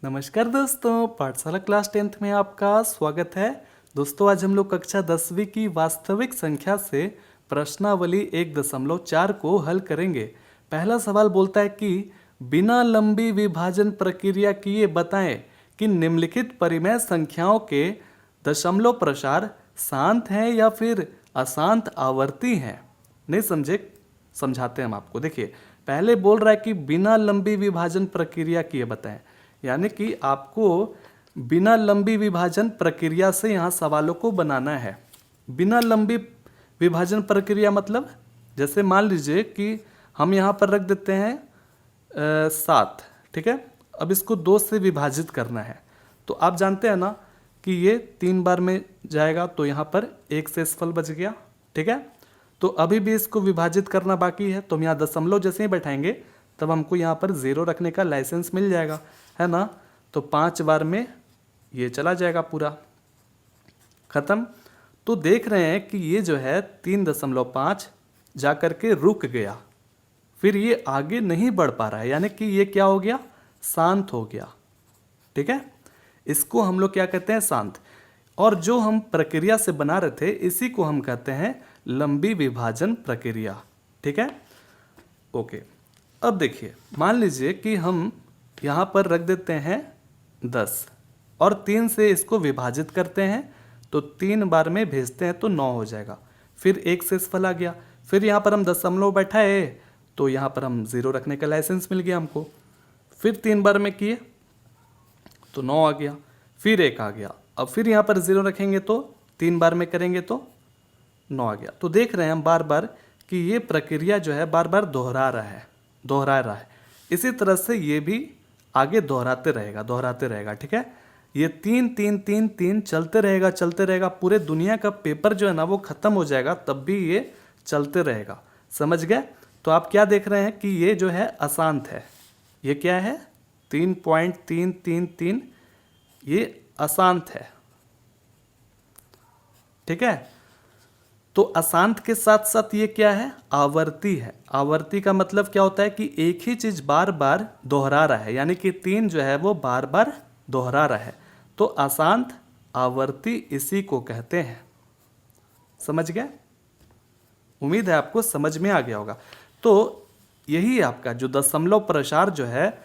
नमस्कार दोस्तों, पाठशाला क्लास 10th में आपका स्वागत है। दोस्तों, आज हम लोग कक्षा 10वीं की वास्तविक संख्या से प्रश्नावली 1.4 को हल करेंगे। पहला सवाल बोलता है कि बिना लंबी विभाजन प्रक्रिया किए बताएं कि निम्नलिखित परिमेय संख्याओं के दशमलव प्रसार शांत हैं या फिर अशांत आवर्ती हैं। नहीं समझे? समझाते हैं हम आपको। देखिए, पहले बोल रहा है कि बिना लंबी विभाजन प्रक्रिया किए बताएं, यानी कि आपको बिना लंबी विभाजन प्रक्रिया से यहाँ सवालों को बनाना है। बिना लंबी विभाजन प्रक्रिया मतलब जैसे मान लीजिए कि हम यहाँ पर रख देते हैं 7, ठीक है। अब इसको 2 से विभाजित करना है, तो आप जानते हैं ना कि ये 3 बार में जाएगा, तो यहाँ पर 1 शेषफल बच गया, ठीक है। तो अभी भी इसको विभाजित करना बाकी है, तो हम यहाँ दशमलव जैसे ही बैठाएंगे तब हमको यहाँ पर 0 रखने का लाइसेंस मिल जाएगा, है ना। तो 5 बार में ये चला जाएगा पूरा खत्म। तो देख रहे हैं कि ये जो है 3.5 जा कर के रुक गया, फिर ये आगे नहीं बढ़ पा रहा है, यानी कि ये क्या हो गया, शांत हो गया, ठीक है। इसको हम लोग क्या कहते हैं, शांत। और जो हम प्रक्रिया से बना रहे थे इसी को हम कहते हैं लंबी विभाजन प्रक्रिया, ठीक है। ओके, अब देखिए, मान लीजिए कि हम यहाँ पर रख देते हैं 10 और 3 से इसको विभाजित करते हैं, तो 3 बार में भेजते हैं तो 9 हो जाएगा। फिर 1 शेषफल आ गया, फिर यहाँ पर हम दशमलव बैठाए तो यहाँ पर हम 0 रखने का लाइसेंस मिल गया हमको। फिर 3 बार में किए तो 9 आ गया, फिर 1 आ गया। अब फिर यहाँ पर 0 रखेंगे तो 3 बार में करेंगे तो 9 आ गया। तो देख रहे हैं हम बार बार कि ये प्रक्रिया जो है बार बार दोहरा रहा है। इसी तरह से ये भी आगे दोहराते रहेगा, ठीक है। ये 3 3 3 3 चलते रहेगा। पूरे दुनिया का पेपर जो है ना वो खत्म हो जाएगा, तब भी ये चलते रहेगा। समझ गए? तो आप क्या देख रहे हैं कि ये जो है अशांत है। ये क्या है, 3.333, ये अशांत है, ठीक है। तो अशांत के साथ साथ ये क्या है, आवर्ती है। आवर्ती का मतलब क्या होता है कि एक ही चीज बार बार दोहरा रहा है, यानी कि 3 जो है वो बार बार दोहरा रहा है। तो अशांत आवर्ती इसी को कहते हैं। समझ गए? उम्मीद है आपको समझ में आ गया होगा। तो यही आपका जो दशमलव प्रसार जो है,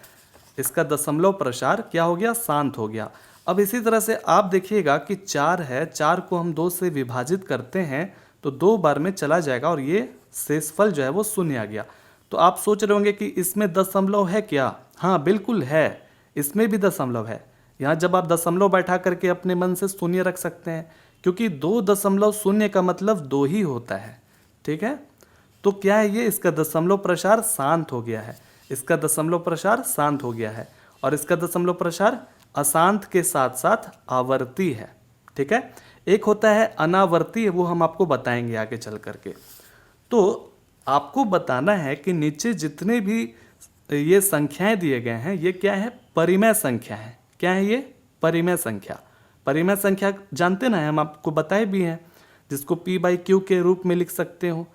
इसका दशमलव प्रसार क्या हो गया, शांत हो गया। अब इसी तरह से आप देखिएगा कि 4 है, 4 को हम 2 से विभाजित करते हैं तो 2 बार में चला जाएगा और ये शेषफल जो है वो 0 आ गया। तो आप सोच रहे होंगे कि इसमें दशमलव है क्या? हाँ बिल्कुल है, इसमें भी दशमलव है। यहाँ जब आप दशमलव बैठा करके अपने मन से 0 रख सकते हैं, क्योंकि 2.0 का मतलब 2 ही होता है, ठीक है। तो क्या है ये, इसका दशमलव प्रसार शांत हो गया है, इसका दशमलव प्रसार शांत हो गया है, और इसका दशमलव प्रसार अशांत के साथ साथ आवर्ती है, ठीक है। एक होता है अनावर्ती, वो हम आपको बताएंगे आगे चल करके। तो आपको बताना है कि नीचे जितने भी ये संख्याएं दिए गए हैं ये क्या है, परिमेय संख्या है। क्या है ये, परिमेय संख्या। परिमेय संख्या जानते ना, हम आपको बताए भी हैं, जिसको p/q के रूप में लिख सकते हो,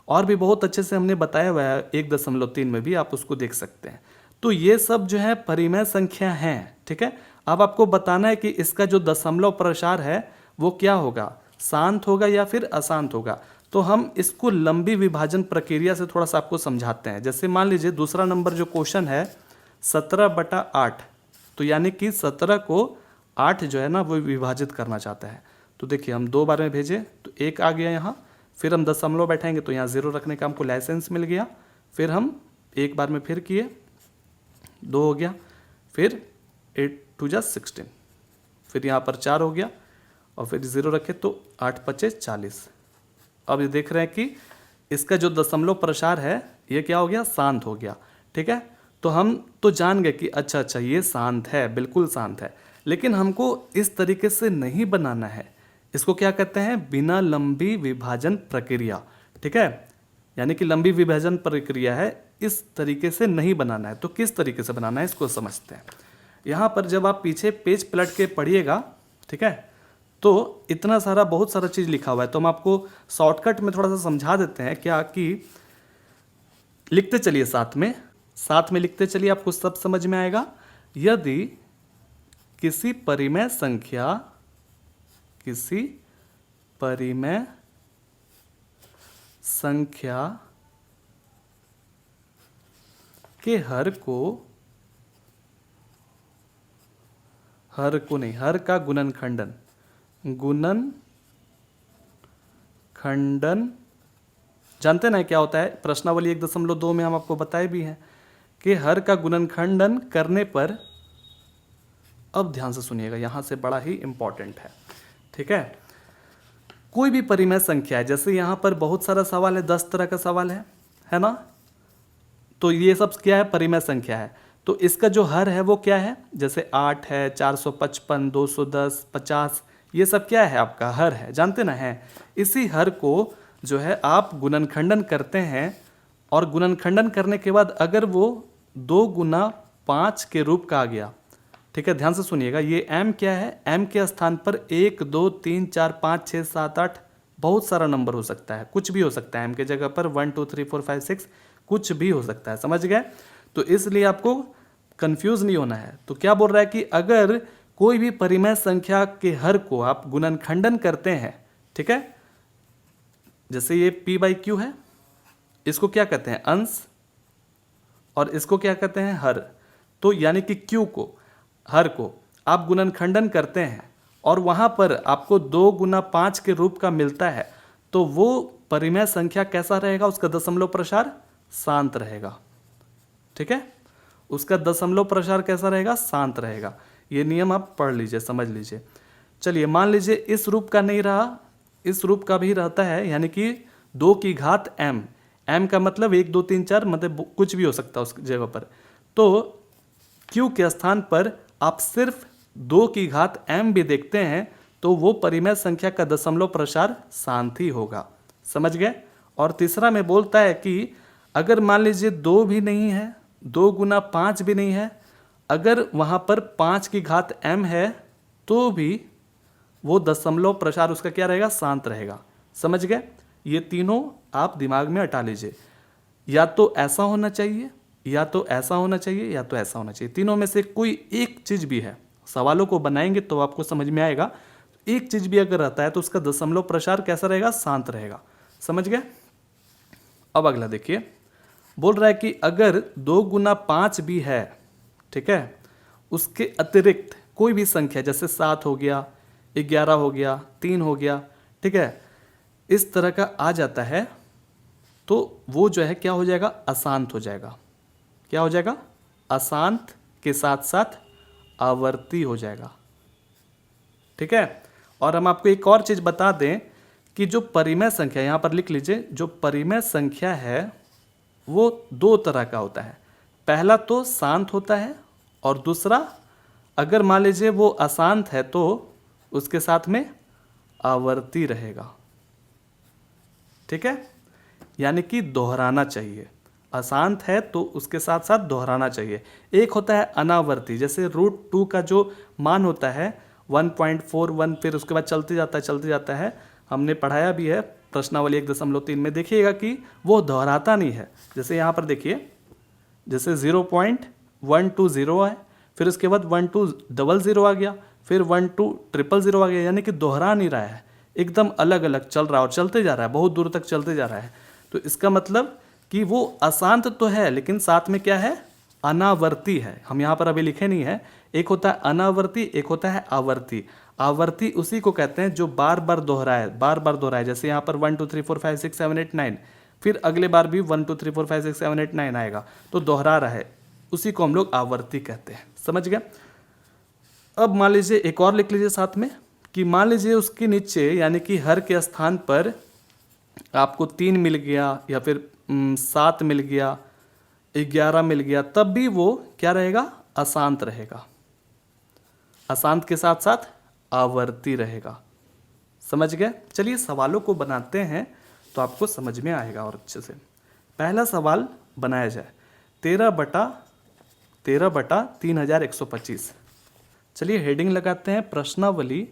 और भी बहुत अच्छे से हमने बताया हुआ है 1.3 में भी, आप उसको देख सकते हैं। तो ये सब जो है परिमेय संख्या हैं, ठीक है। अब आपको बताना है कि इसका जो दशमलव प्रसार है वो क्या होगा, शांत होगा या फिर अशांत होगा। तो हम इसको लंबी विभाजन प्रक्रिया से थोड़ा सा आपको समझाते हैं। जैसे मान लीजिए दूसरा नंबर जो क्वेश्चन है 17/8, तो यानी कि 17 को 8 जो है ना वो विभाजित करना चाहता है। तो देखिए, हम 2 बार में भेजे तो 1 आ गया यहाँ, फिर हम दशमलव बैठाएंगे तो यहाँ 0 रखने का हमको लाइसेंस मिल गया। फिर हम 1 बार में फिर किए, 2 हो गया, फिर 8 2 जा 16, फिर यहाँ पर 4 हो गया, और फिर 0 रखे तो 8 5 40। अब ये देख रहे हैं कि इसका जो दशमलव प्रसार है ये क्या हो गया, शांत हो गया, ठीक है। तो हम तो जान गए कि अच्छा ये शांत है, बिल्कुल शांत है। लेकिन हमको इस तरीके से नहीं बनाना है, इसको क्या कहते हैं, बिना लंबी विभाजन प्रक्रिया, ठीक है। यानी कि लंबी विभाजन प्रक्रिया है, इस तरीके से नहीं बनाना है। तो किस तरीके से बनाना है इसको समझते हैं। यहाँ पर जब आप पीछे पेज पलट के पढ़िएगा, ठीक है, तो इतना सारा बहुत सारा चीज़ लिखा हुआ है, तो हम आपको शॉर्टकट में थोड़ा सा समझा देते हैं। क्या कि लिखते चलिए, साथ में लिखते चलिए, आपको सब समझ में आएगा। यदि किसी परिमेय संख्या, किसी परिमेय संख्या के हर को नहीं, हर का गुणनखंडन, गुणनखंडन जानते ना क्या होता है, प्रश्नावली 1.2 में हम आपको बताए भी हैं कि हर का गुणनखंडन करने पर, अब ध्यान से सुनिएगा, यहां से बड़ा ही इंपॉर्टेंट है, ठीक है। कोई भी परिमेय संख्या है, जैसे यहां पर बहुत सारा सवाल है, 10 तरह का सवाल है ना, तो ये सब क्या है, परिमेय संख्या है। तो इसका जो हर है वो क्या है, जैसे 8 है, 455, 210, 50, ये सब क्या है, आपका हर है, जानते ना है। इसी हर को जो है आप गुणनखंडन करते हैं, और गुणनखंडन करने के बाद अगर वो 2 गुना 5 के रूप का आ गया, ठीक है, ध्यान से सुनिएगा, ये m क्या है, m के स्थान पर 1 2 3 4 5 6 7 8 बहुत सारा नंबर हो सकता है, कुछ भी हो सकता है m के जगह पर 1 2 3 4 5 6 कुछ भी हो सकता है, समझ गए। तो इसलिए आपको कंफ्यूज नहीं होना है। तो क्या बोल रहा है कि अगर कोई भी परिमेय संख्या के हर को आप गुणनखंडन करते हैं, ठीक है, जैसे ये p/q है, इसको क्या कहते हैं, अंश, और इसको क्या कहते हैं, हर। तो यानी कि q को, हर को आप गुणनखंडन करते हैं और वहां पर आपको 2 गुना 5 के रूप का मिलता है, तो वो परिमेय संख्या कैसा रहेगा, उसका दशमलव प्रसार शांत रहेगा, ठीक है, उसका दशमलव प्रसार कैसा रहेगा, शांत रहेगा। ये नियम आप पढ़ लीजिए, समझ लीजिए। चलिए मान लीजिए इस रूप का नहीं रहा, इस रूप का भी रहता है, यानी कि 2 की घात m, m का मतलब 1 2 3 4, मतलब कुछ भी हो सकता है उस जगह पर। तो q के स्थान पर आप सिर्फ 2 की घात m भी देखते हैं, तो वो परिमेय संख्या का दशमलव प्रसार शांत ही होगा, समझ गए। और तीसरा में बोलता है कि अगर मान लीजिए 2 भी नहीं है, 2 गुना 5 भी नहीं है, अगर वहां पर 5 की घात m है, तो भी वो दशमलव प्रसार उसका क्या रहेगा, शांत रहेगा, समझ गए। ये तीनों आप दिमाग में हटा लीजिए, या तो ऐसा होना चाहिए, या तो ऐसा होना चाहिए, या तो ऐसा होना चाहिए, तीनों में से कोई एक चीज भी है। सवालों को बनाएंगे तो आपको समझ में आएगा, एक चीज भी अगर रहता है तो उसका दशमलव प्रसार कैसा रहेगा, शांत रहेगा, समझ गए। अब अगला देखिए, बोल रहा है कि अगर 2 गुना 5 भी है, ठीक है, उसके अतिरिक्त कोई भी संख्या, जैसे 7 हो गया, 11 हो गया, 3 हो गया, ठीक है, इस तरह का आ जाता है, तो वो जो है क्या हो जाएगा, अशांत हो जाएगा। क्या हो जाएगा, अशांत के साथ साथ आवर्ती हो जाएगा, ठीक है। और हम आपको एक और चीज बता दें कि जो परिमेय संख्या, यहां पर लिख लीजिए, जो परिमेय संख्या है वो 2 तरह का होता है। पहला तो शांत होता है, और दूसरा अगर मान लीजिए वो अशांत है तो उसके साथ में आवर्ती रहेगा, ठीक है, यानी कि दोहराना चाहिए। अशांत है तो उसके साथ साथ दोहराना चाहिए। एक होता है अनावर्ती, जैसे √2 का जो मान होता है 1.41, फिर उसके बाद चलते जाता है, हमने पढ़ाया भी है प्रश्नावली 1.3 में, देखिएगा कि वो दोहराता नहीं है। जैसे यहाँ पर देखिए, जैसे 0.120 है, फिर उसके बाद 1200 आ गया, फिर 12000 आ गया, यानी कि दोहरा नहीं रहा है, एकदम अलग अलग चल रहा है और चलते जा रहा है, बहुत दूर तक चलते जा रहा है। तो इसका मतलब कि वो अशांत तो है, लेकिन साथ में क्या है, अनावर्ती है। हम यहाँ पर अभी लिखे नहीं है, एक होता है अनावर्ती, एक होता है आवर्ती। आवर्ती उसी को कहते हैं जो बार बार दोहराए, जैसे यहाँ पर 1 2 3 4 5 6 7 8 9, फिर अगले बार भी 1 2 3 4 5 6 7 8 9 आएगा, तो दोहरा रहा है, उसी को हम लोग आवर्ती कहते हैं, समझ गए। अब मान लीजिए एक और लिख लीजिए साथ में, कि मान लीजिए उसके नीचे, यानी कि हर के स्थान पर आपको 3 मिल गया, या फिर 7 मिल गया, 11 मिल गया, तब भी वो क्या रहेगा, अशांत रहेगा, अशांत के साथ साथ आवर्ती रहेगा, समझ गए। चलिए सवालों को बनाते हैं तो आपको समझ में आएगा और अच्छे से। पहला सवाल बनाया जाए, 13/3125। चलिए हेडिंग लगाते हैं, प्रश्नावली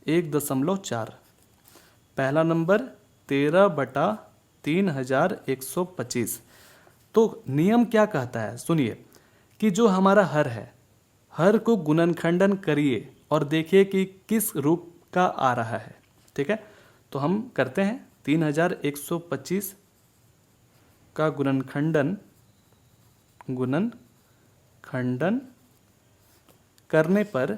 1.4। पहला नंबर 13/3125। तो नियम क्या कहता है, सुनिए, कि जो हमारा हर है, हर को गुणनखंडन करिए और देखिए कि किस रूप का आ रहा है। ठीक है, तो हम करते हैं 3125 का गुणनखंडन करने पर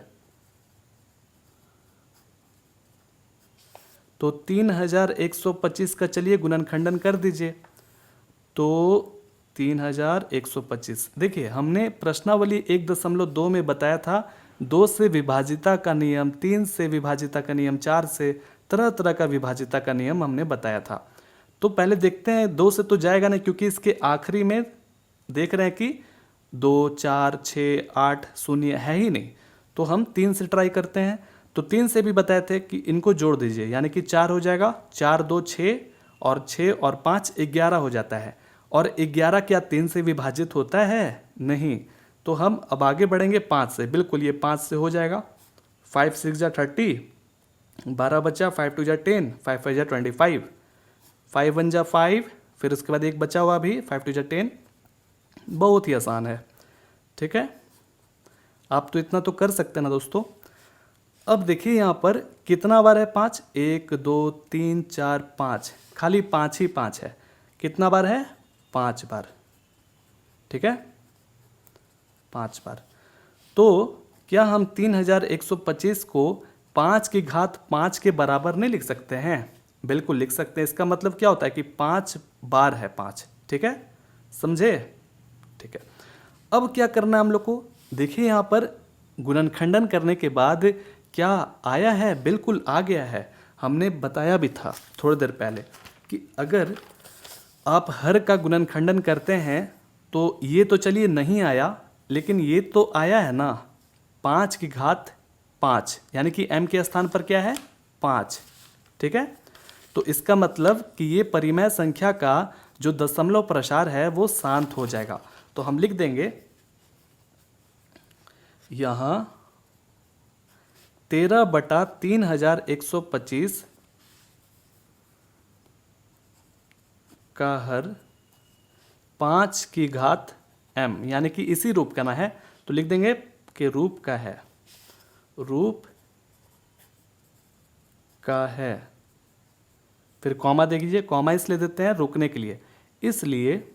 तो 3125 का चलिए गुणनखंडन कर दीजिए। तो 3125, देखिए हमने प्रश्नावली 1.2 में बताया था 2 से विभाजिता का नियम, 3 से विभाजिता का नियम, 4 से, तरह तरह का विभाजिता का नियम हमने बताया था। तो पहले देखते हैं, 2 से तो जाएगा नहीं क्योंकि इसके आखिरी में देख रहे हैं कि 2, 4, 6, 8 शून्य है ही नहीं, तो हम 3 से ट्राई करते हैं। तो 3 से भी बताए थे कि इनको जोड़ दीजिए, यानी कि 4 हो जाएगा, 4 2 6 और 6 और 5 11 हो जाता है। और 11 क्या 3 से विभाजित होता है? नहीं। तो हम अब आगे बढ़ेंगे 5 से, बिल्कुल ये 5 से हो जाएगा। 5 6 जा 30, 12 बचा, 5 2 जा 10, 5 5 जा 25, 5 1 जा 5, फिर उसके बाद एक बचा हुआ भी, 5 2 जा 10। बहुत ही आसान है। ठीक है, आप तो इतना तो कर सकते हैं ना दोस्तों। अब देखिए यहाँ पर कितना बार है 5, 1 2 3 4 5, खाली 5 ही 5 है। कितना बार है? 5 बार। ठीक है, 5 बार। तो क्या हम 3125 को 5 की घात 5 के बराबर नहीं लिख सकते हैं? बिल्कुल लिख सकते हैं। इसका मतलब क्या होता है कि 5 बार है 5। ठीक है, समझे? ठीक है, अब क्या करना है हम लोग को, देखिए यहाँ पर गुणनखंडन करने के बाद क्या आया है? बिल्कुल आ गया है। हमने बताया भी था थोड़ी देर पहले कि अगर आप हर का गुणनखंडन करते हैं तो ये तो चलिए नहीं आया, लेकिन ये तो आया है ना, 5 की घात 5, यानी कि m के स्थान पर क्या है? 5। ठीक है, तो इसका मतलब कि ये परिमेय संख्या का जो दशमलव प्रसार है वो शांत हो जाएगा। तो हम लिख देंगे यहाँ 13/3125 का हर 5 की घात m, यानी कि इसी रूप का ना है, तो लिख देंगे कि रूप का है, रूप का है। फिर कॉमा दे दीजिए, कॉमा इसलिए देते हैं रुकने के लिए, इसलिए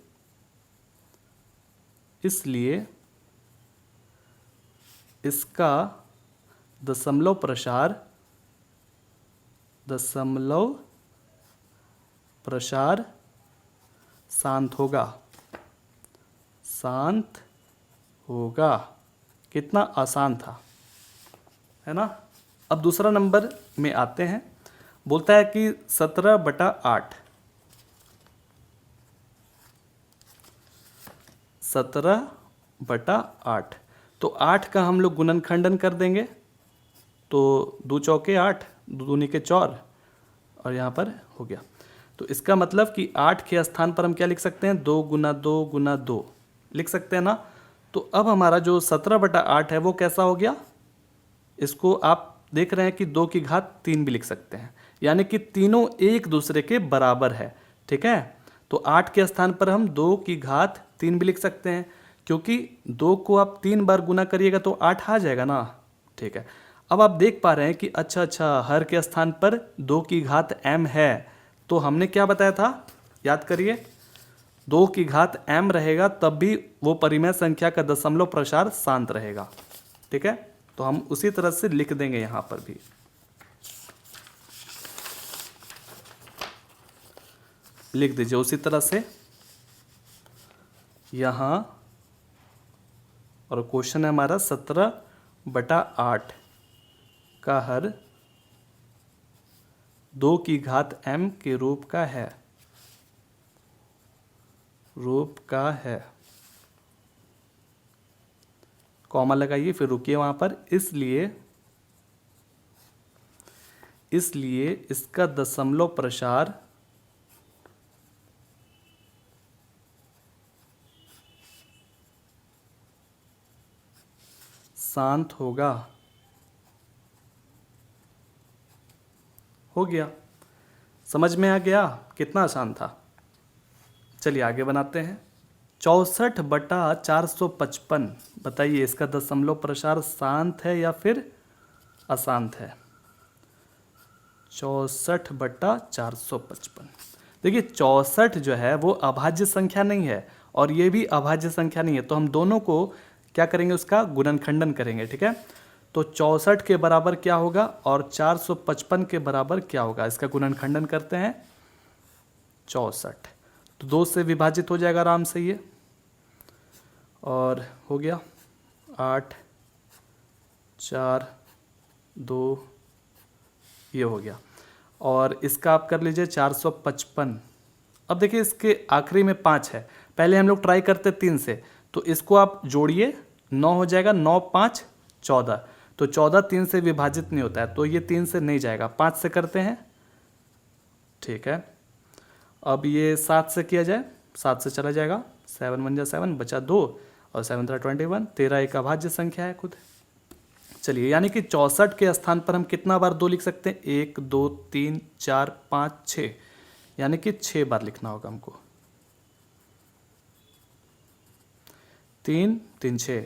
इसका दशमलव प्रसार शांत होगा। कितना आसान था, है ना। अब दूसरा नंबर में आते हैं, बोलता है कि 17/8, 17/8, तो 8 का हम लोग गुणनखंडन कर देंगे, तो 2 चौके 8, 2 दूनी के 4, और यहाँ पर हो गया। तो इसका मतलब कि 8 के स्थान पर हम क्या लिख सकते हैं? 2 गुना 2 गुना 2 लिख सकते हैं ना। तो अब हमारा जो 17/8 है वो कैसा हो गया? इसको आप देख रहे हैं कि 2 की घात 3 भी लिख सकते हैं, यानी कि तीनों एक दूसरे के बराबर है। ठीक है, तो 8 के स्थान पर हम 2 की घात 3 भी लिख सकते हैं, क्योंकि 2 को आप 3 बार गुना करिएगा तो 8 आ जाएगा ना। ठीक है, अब आप देख पा रहे हैं कि अच्छा हर के स्थान पर 2 की घात m है, तो हमने क्या बताया था, याद करिए, 2 की घात m रहेगा तब भी वो परिमेय संख्या का दशमलव प्रसार शांत रहेगा। ठीक है, तो हम उसी तरह से लिख देंगे यहां पर भी, लिख दीजिए उसी तरह से यहां। और क्वेश्चन है हमारा 17/8 का हर 2 की घात m के रूप का है, कॉमा लगाइए, फिर रुकिए वहां पर। इसलिए इसका दशमलव प्रसार शांत होगा। हो गया, समझ में आ गया? कितना आसान था। चलिए आगे बनाते हैं। 64/455, बताइए इसका दशमलव प्रसार शांत है या फिर अशांत है? 64/455। देखिए 64 जो है वो अभाज्य संख्या नहीं है और ये भी अभाज्य संख्या नहीं है, तो हम दोनों को क्या करेंगे, उसका गुणनखंडन करेंगे। ठीक है, तो 64 के बराबर क्या होगा और 455 के बराबर क्या होगा, इसका गुणनखंडन करते हैं। 64 तो 2 से विभाजित हो जाएगा आराम से ये, और हो गया 8 4 2, ये हो गया। और इसका आप कर लीजिए 455। अब देखिए इसके आखिरी में 5 है, पहले हम लोग ट्राई करते 3 से, तो इसको आप जोड़िए 9 हो जाएगा, 9 5 14, तो 14 3 से विभाजित नहीं होता है, तो ये 3 से नहीं जाएगा, 5 से करते हैं। ठीक है, अब ये 7 से किया जाए, 7 से चला जाएगा, 7 1 7 बचा 2 और 7 3 21, 13 एक अभाज्य संख्या है खुद। चलिए, यानी कि 64 के स्थान पर हम कितना बार 2 लिख सकते हैं, 1 2 3 4 5 6, यानी कि 6 बार लिखना होगा हमको। 3 3 6,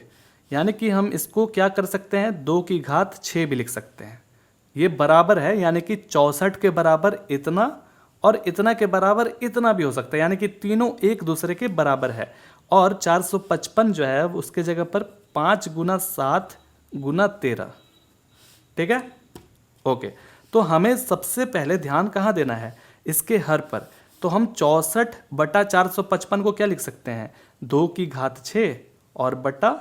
यानी कि हम इसको क्या कर सकते हैं, 2 की घात 6 भी लिख सकते हैं। ये बराबर है, यानी कि 64 के बराबर इतना और इतना के बराबर इतना भी हो सकता है, यानी कि तीनों एक दूसरे के बराबर है। और 455 जो है उसके जगह पर 5 गुना 7 गुना 13। ठीक है, ओके। तो हमें सबसे पहले ध्यान कहाँ देना है, इसके हर पर। तो हम 64/455 को क्या लिख सकते हैं, 2 की घात 6 और बटा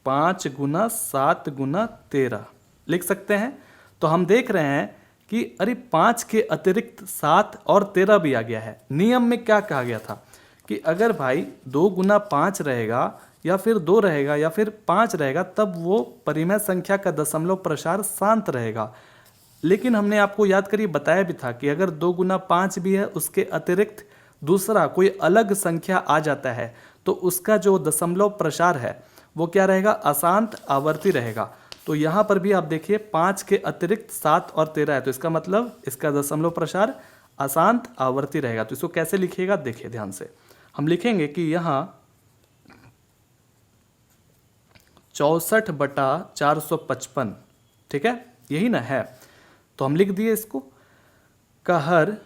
5 गुना 7 गुना 13 लिख सकते हैं। तो हम देख रहे हैं कि अरे 5 के अतिरिक्त 7 और 13 भी आ गया है। नियम में क्या कहा गया था कि अगर भाई 2 गुना 5 रहेगा या फिर 2 रहेगा या फिर 5 रहेगा, तब वो परिमेय संख्या का दशमलव प्रसार शांत रहेगा। लेकिन हमने आपको याद करिए बताया भी था कि अगर 2 गुना 5 भी है, उसके अतिरिक्त दूसरा कोई अलग संख्या आ जाता है, तो उसका जो दशमलव प्रसार है वो क्या रहेगा, अशांत आवर्ती रहेगा। तो यहाँ पर भी आप देखिए 5 के अतिरिक्त 7 और 13 है, तो इसका मतलब इसका दशमलव प्रसार अशांत आवर्ती रहेगा। तो इसको कैसे लिखिएगा, देखिए ध्यान से। हम लिखेंगे कि यहाँ 64/455, ठीक है, यही ना है। तो हम लिख दिए इसको, का हर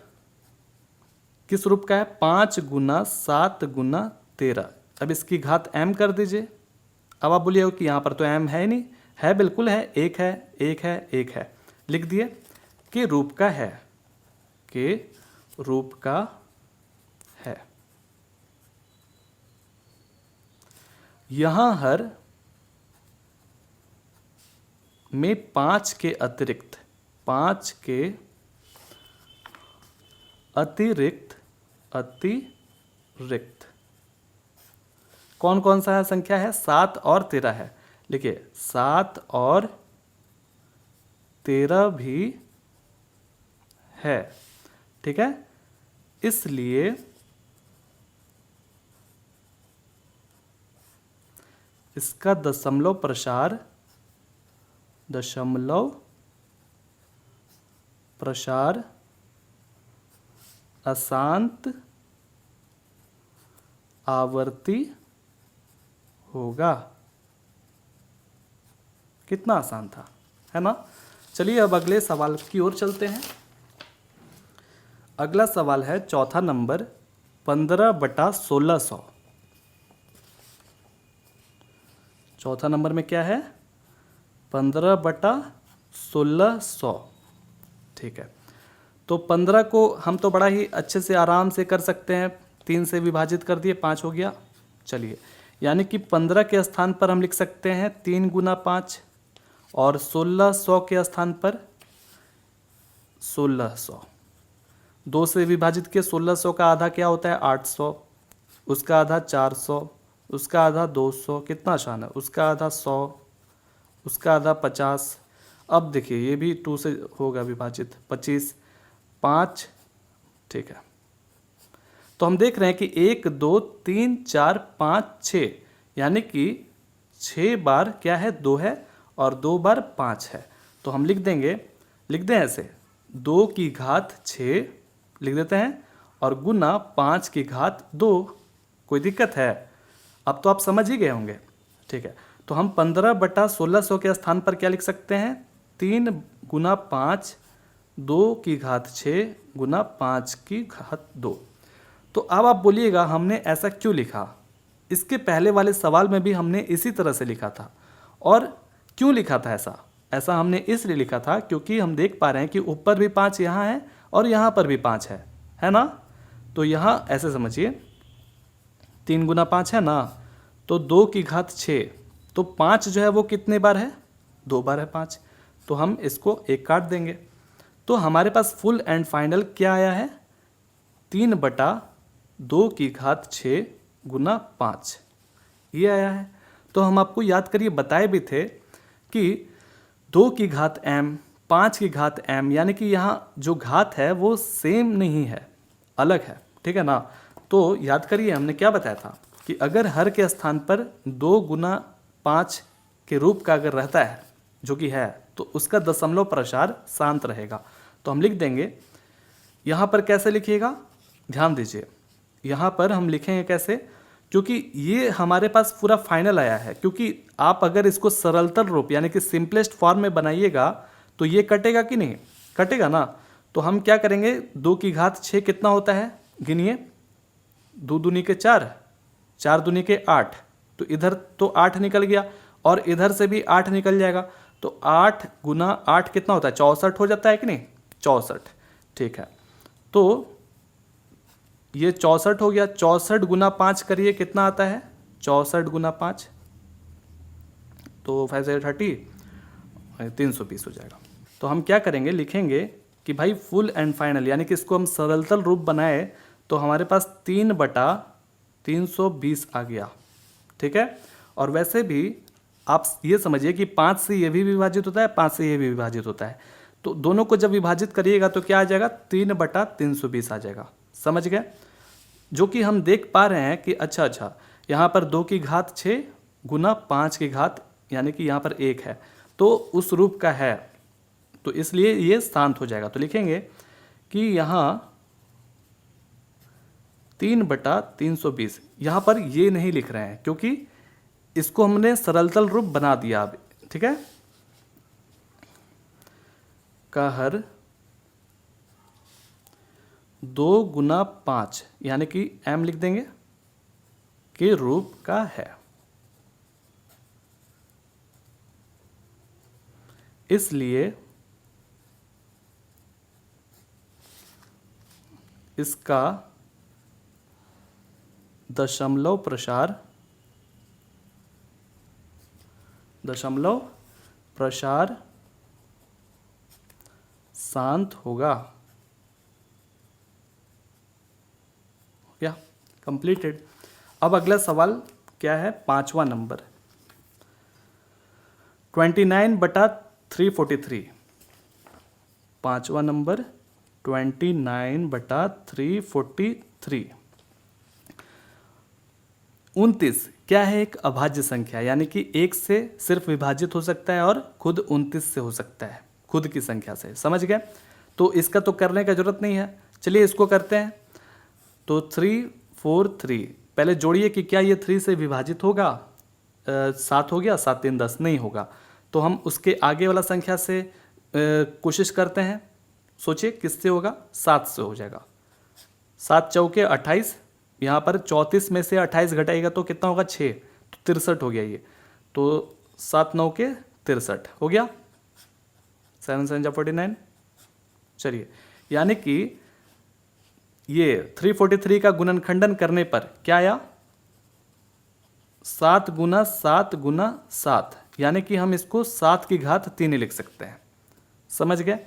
किस रूप का है, 5 गुना 7 गुना 13। अब इसकी घात m कर दीजिए। अब आप बोलिए कि यहाँ पर तो m है ही नहीं, है बिल्कुल है, एक है एक है एक है, लिख दिए कि रूप का है, के रूप का है। यहां हर में 5 के अतिरिक्त, 5 के अतिरिक्त अतिरिक्त कौन कौन सा है संख्या है, 7 और 13 है। लिखिए 7 और 13 भी है, ठीक है। इसलिए इसका दशमलव प्रसार अशांत आवर्ती होगा। कितना आसान था, है ना। चलिए अब अगले सवाल की ओर चलते हैं। अगला सवाल है चौथा नंबर, 15/1600। चौथा नंबर में क्या है, 15/1600, ठीक है। तो 15 को हम तो बड़ा ही अच्छे से आराम से कर सकते हैं, 3 से विभाजित कर दिए, 5 हो गया। चलिए, यानी कि 15 के स्थान पर हम लिख सकते हैं 3 गुना 5, और 1600 के स्थान पर 1600। 2 से विभाजित किए, 1600 का आधा क्या होता है, 800, उसका आधा 400, उसका आधा 200, कितना आसान है, उसका आधा 100, उसका आधा 50। अब देखिए ये भी 2 से होगा विभाजित, 25, 5, ठीक है। तो हम देख रहे हैं कि 1 2 3 4 5 6, यानी कि 6 बार क्या है, 2 है, और 2 बार 5 है। तो हम लिख दें ऐसे, 2 की घात 6 लिख देते हैं, और गुना 5 की घात 2 कोई दिक्कत है? अब तो आप समझ ही गए होंगे। ठीक है, तो हम 15/1600 के स्थान पर क्या लिख सकते हैं? 3 गुना 5 2 की घात 6 गुना 5 की घात 2। तो अब आप बोलिएगा हमने ऐसा क्यों लिखा? इसके पहले वाले सवाल में भी हमने इसी तरह से लिखा था। और क्यों लिखा था ऐसा? ऐसा हमने इसलिए लिखा था क्योंकि हम देख पा रहे हैं कि ऊपर भी 5 यहाँ है और यहाँ पर भी 5 है ना? तो यहाँ ऐसे समझिए, 3 गुना 5 है ना, तो 2 की घात 6, तो 5 जो है वो कितने बार है? 2 बार है 5, तो हम इसको 1 काट देंगे। तो हमारे पास फुल एंड फाइनल क्या आया है? 3/2 की घात 6 गुना 5, ये आया है। तो हम आपको याद करिए बताए भी थे कि 2 की घात m 5 की घात m, यानी कि यहाँ जो घात है वो सेम नहीं है, अलग है। ठीक है ना? तो याद करिए हमने क्या बताया था कि अगर हर के स्थान पर 2 गुना 5 के रूप का अगर रहता है, जो कि है, तो उसका दशमलव प्रसार शांत रहेगा। तो हम लिख देंगे, यहाँ पर कैसे लिखिएगा? ध्यान दीजिए, यहाँ पर हम लिखेंगे कैसे? क्योंकि ये हमारे पास पूरा फाइनल आया है, क्योंकि आप अगर इसको सरलतर रूप यानी कि सिंपलेस्ट फॉर्म में बनाइएगा तो ये कटेगा कि नहीं? कटेगा ना। तो हम क्या करेंगे? 2 की घात 6 कितना होता है? गिनिए, 2 दूनी के 4, 4 दूनी के 8, तो इधर तो 8 निकल गया और इधर से भी 8 निकल जाएगा, तो 8 गुना 8 कितना होता है? 64 हो जाता है कि नहीं? 64। ठीक है, तो ये 64 हो गया। 64 गुना 5 करिए, कितना आता है? 64 गुना 5, तो 5 से 30, 320 हो जाएगा। तो हम क्या करेंगे? लिखेंगे कि भाई फुल एंड फाइनल, यानी कि इसको हम सरलतल रूप बनाए तो हमारे पास 3/320 आ गया। ठीक है, और वैसे भी आप ये समझिए कि 5 से ये भी विभाजित होता है, 5 से ये भी विभाजित होता है, तो दोनों को जब विभाजित करिएगा तो क्या आ जाएगा? 3/320 आ जाएगा। समझ गए? जो कि हम देख पा रहे हैं कि अच्छा यहाँ पर 2 की घात 6 गुना 5 की घात, यानी कि यहाँ पर 1 है, तो उस रूप का है, तो इसलिए ये शांत हो जाएगा। तो लिखेंगे कि यहाँ 3/320, यहाँ पर ये नहीं लिख रहे हैं क्योंकि इसको हमने सरलतल रूप बना दिया अब। ठीक है, का हर 2 गुना 5, यानी कि m लिख देंगे, के रूप का है। इसलिए इसका दशमलव प्रसार शांत होगा। हो गया, कंप्लीटेड। अब अगला सवाल क्या है? 5वां नंबर, 29/343। 5वां नंबर 29/343। 29 क्या है? एक अभाज्य संख्या, यानी कि 1 से सिर्फ विभाजित हो सकता है और खुद 29 से हो सकता है, खुद की संख्या से। समझ गए? तो इसका तो करने का जरूरत नहीं है, चलिए इसको करते हैं। तो 343 पहले जोड़िए कि क्या ये 3 से विभाजित होगा? 7 हो गया, 7 3 10, नहीं होगा। तो हम उसके आगे वाला संख्या से कोशिश करते हैं। सोचिए किससे होगा? 7 से हो जाएगा। 7 चौके 28, यहाँ पर 34 में से 28 घटाएगा तो कितना होगा? 6, तो 63 हो गया ये। तो 7 9 के 63 हो गया, 7 7 49। चलिए, यानी कि ये 343 का गुणनखंडन करने पर क्या आया? 7 गुना 7 गुना 7, यानी कि हम इसको 7 की घात 3 लिख सकते हैं। समझ गए?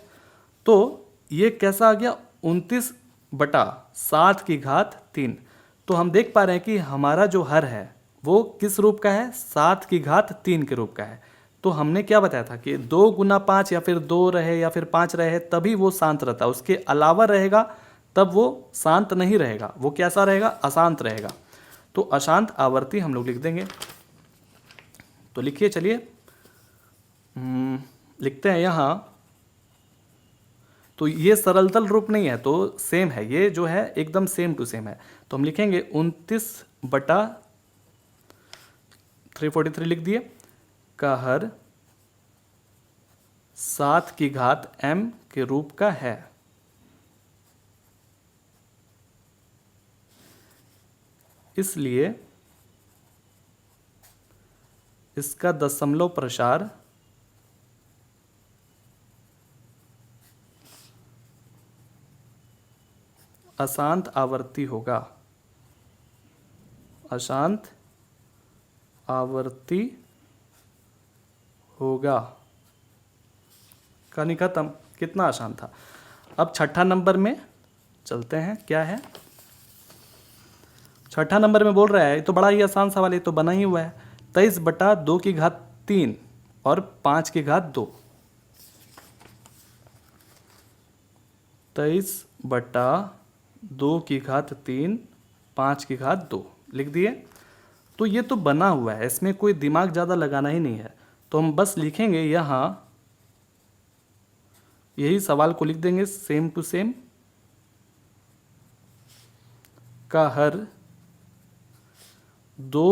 तो ये कैसा आ गया? 29/7 की घात 3। तो हम देख पा रहे हैं कि हमारा जो हर है वो किस रूप का है? 7 की घात 3 के रूप का है। तो हमने क्या बताया था कि 2 गुना 5 या फिर 2 रहे या फिर 5 रहे तभी वो शांत रहता है, उसके अलावा रहेगा तब वो शांत नहीं रहेगा। वो कैसा रहेगा? अशांत रहेगा। तो अशांत आवर्ती हम लोग लिख देंगे। तो लिखिए, चलिए लिखते हैं यहाँ। तो ये सरलतल रूप नहीं है, तो सेम है, ये जो है एकदम सेम टू सेम है। तो हम लिखेंगे 29 बटा 343 लिख दिए का हर 7 की घात m के रूप का है। इसलिए इसका दशमलव प्रसार अशांत आवर्ती होगा। अशांत आवर्ती होगा। कहानी खत्म। कितना आसान था। अब छठा नंबर में चलते हैं। क्या है छठा नंबर में? बोल रहा है, ये तो बड़ा ही आसान सवाल है, तो बना ही हुआ है। 23 बटा 2 की घात 3 और 5 की घात 2। 23 बटा 2 की घात 3 5 की घात 2 लिख दिए। तो ये तो बना हुआ है, इसमें कोई दिमाग ज़्यादा लगाना ही नहीं है। तो हम बस लिखेंगे यहाँ, यही सवाल को लिख देंगे सेम टू सेम, का हर 2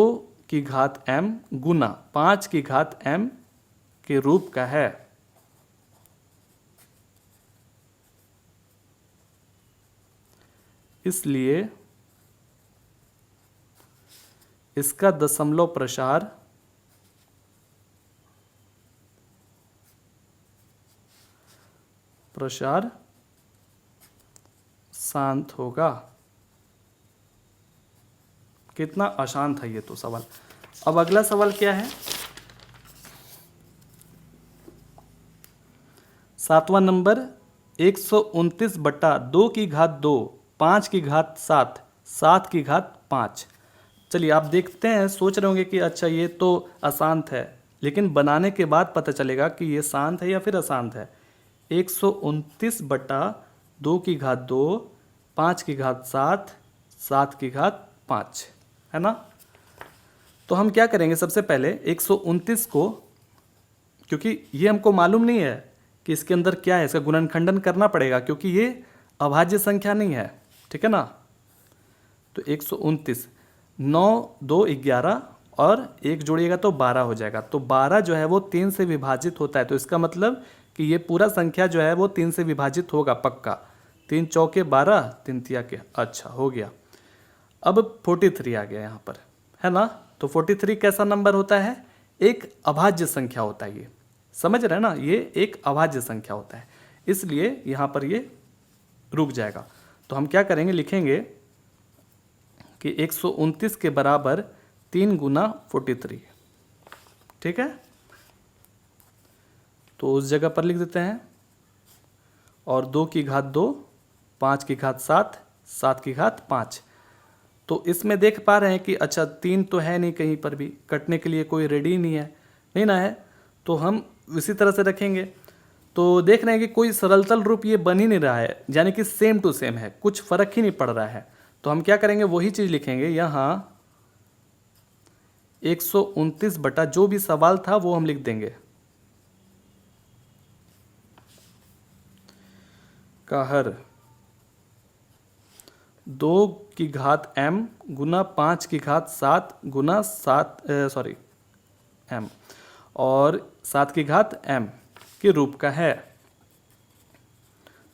की घात m गुना 5 की घात m के रूप का है। इसलिए इसका दशमलव प्रसार शांत होगा। कितना आसान था ये तो सवाल। अब अगला सवाल क्या है? 7वां नंबर, 129 बटा 2 की घात 2 5 की घात 7 7 की घात 5। चलिए आप देखते हैं, सोच रहे होंगे कि अच्छा ये तो अशांत है, लेकिन बनाने के बाद पता चलेगा कि ये शांत है या फिर अशांत है। 129 बटा 2 की घात 2 5 की घात 7 7 की घात 5 है ना। तो हम क्या करेंगे, सबसे पहले 129 को, क्योंकि ये हमको मालूम नहीं है कि इसके अंदर क्या है, इसका गुणनखंडन करना पड़ेगा, क्योंकि ये अभाज्य संख्या नहीं है, ठीक है ना। तो 129 9 2 11 और 1 जोड़िएगा तो 12 हो जाएगा। तो 12 जो है वो 3 से विभाजित होता है, तो इसका मतलब कि ये पूरा संख्या जो है वो 3 से विभाजित होगा पक्का। 3 चौके 12 3 तिया के, अच्छा हो गया। अब 43 आ गया यहाँ पर, है ना। तो 43 कैसा नंबर होता है? एक अभाज्य संख्या होता है। ये समझ रहे हैं ना, ये एक अभाज्य संख्या होता है, इसलिए यहाँ पर ये रुक जाएगा। तो हम क्या करेंगे, लिखेंगे कि 129 के बराबर 3 गुना 43, ठीक है। तो उस जगह पर लिख देते हैं, और 2 की घात 2 5 की घात 7 7 की घात 5। तो इसमें देख पा रहे हैं कि अच्छा 3 तो है नहीं, कहीं पर भी कटने के लिए कोई रेडी नहीं है, नहीं ना है, तो हम इसी तरह से रखेंगे। तो देख रहे हैं कि कोई सरलतल रूप ये बन ही नहीं रहा है, यानी कि सेम टू सेम है, कुछ फर्क ही नहीं पड़ रहा है। तो हम क्या करेंगे, वही चीज़ लिखेंगे यहाँ 129 बटा जो भी सवाल था वो हम लिख देंगे, का हर 2 की घात m गुना 5 की घात 7 गुना 7 m और 7 की घात m के रूप का है।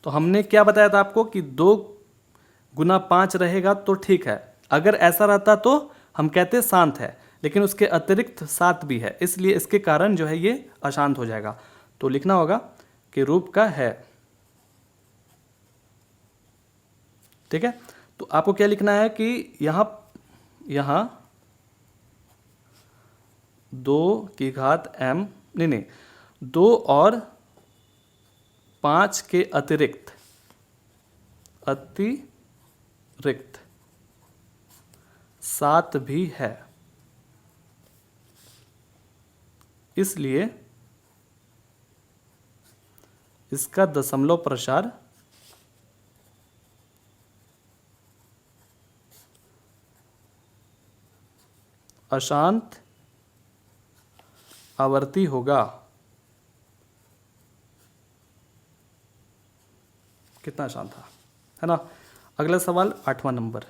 तो हमने क्या बताया था आपको कि 2 गुना 5 रहेगा तो ठीक है, अगर ऐसा रहता तो हम कहते शांत है, लेकिन उसके अतिरिक्त 7 भी है, इसलिए इसके कारण जो है ये अशांत हो जाएगा। तो लिखना होगा कि रूप का है, ठीक है। तो आपको क्या लिखना है कि यहाँ 2 की घात m, नहीं 2 और 5 के अतिरिक्त 7 भी है, इसलिए इसका दशमलव प्रसार अशांत आवर्ती होगा। कितना आसान था, है ना। अगला सवाल 8वां नंबर,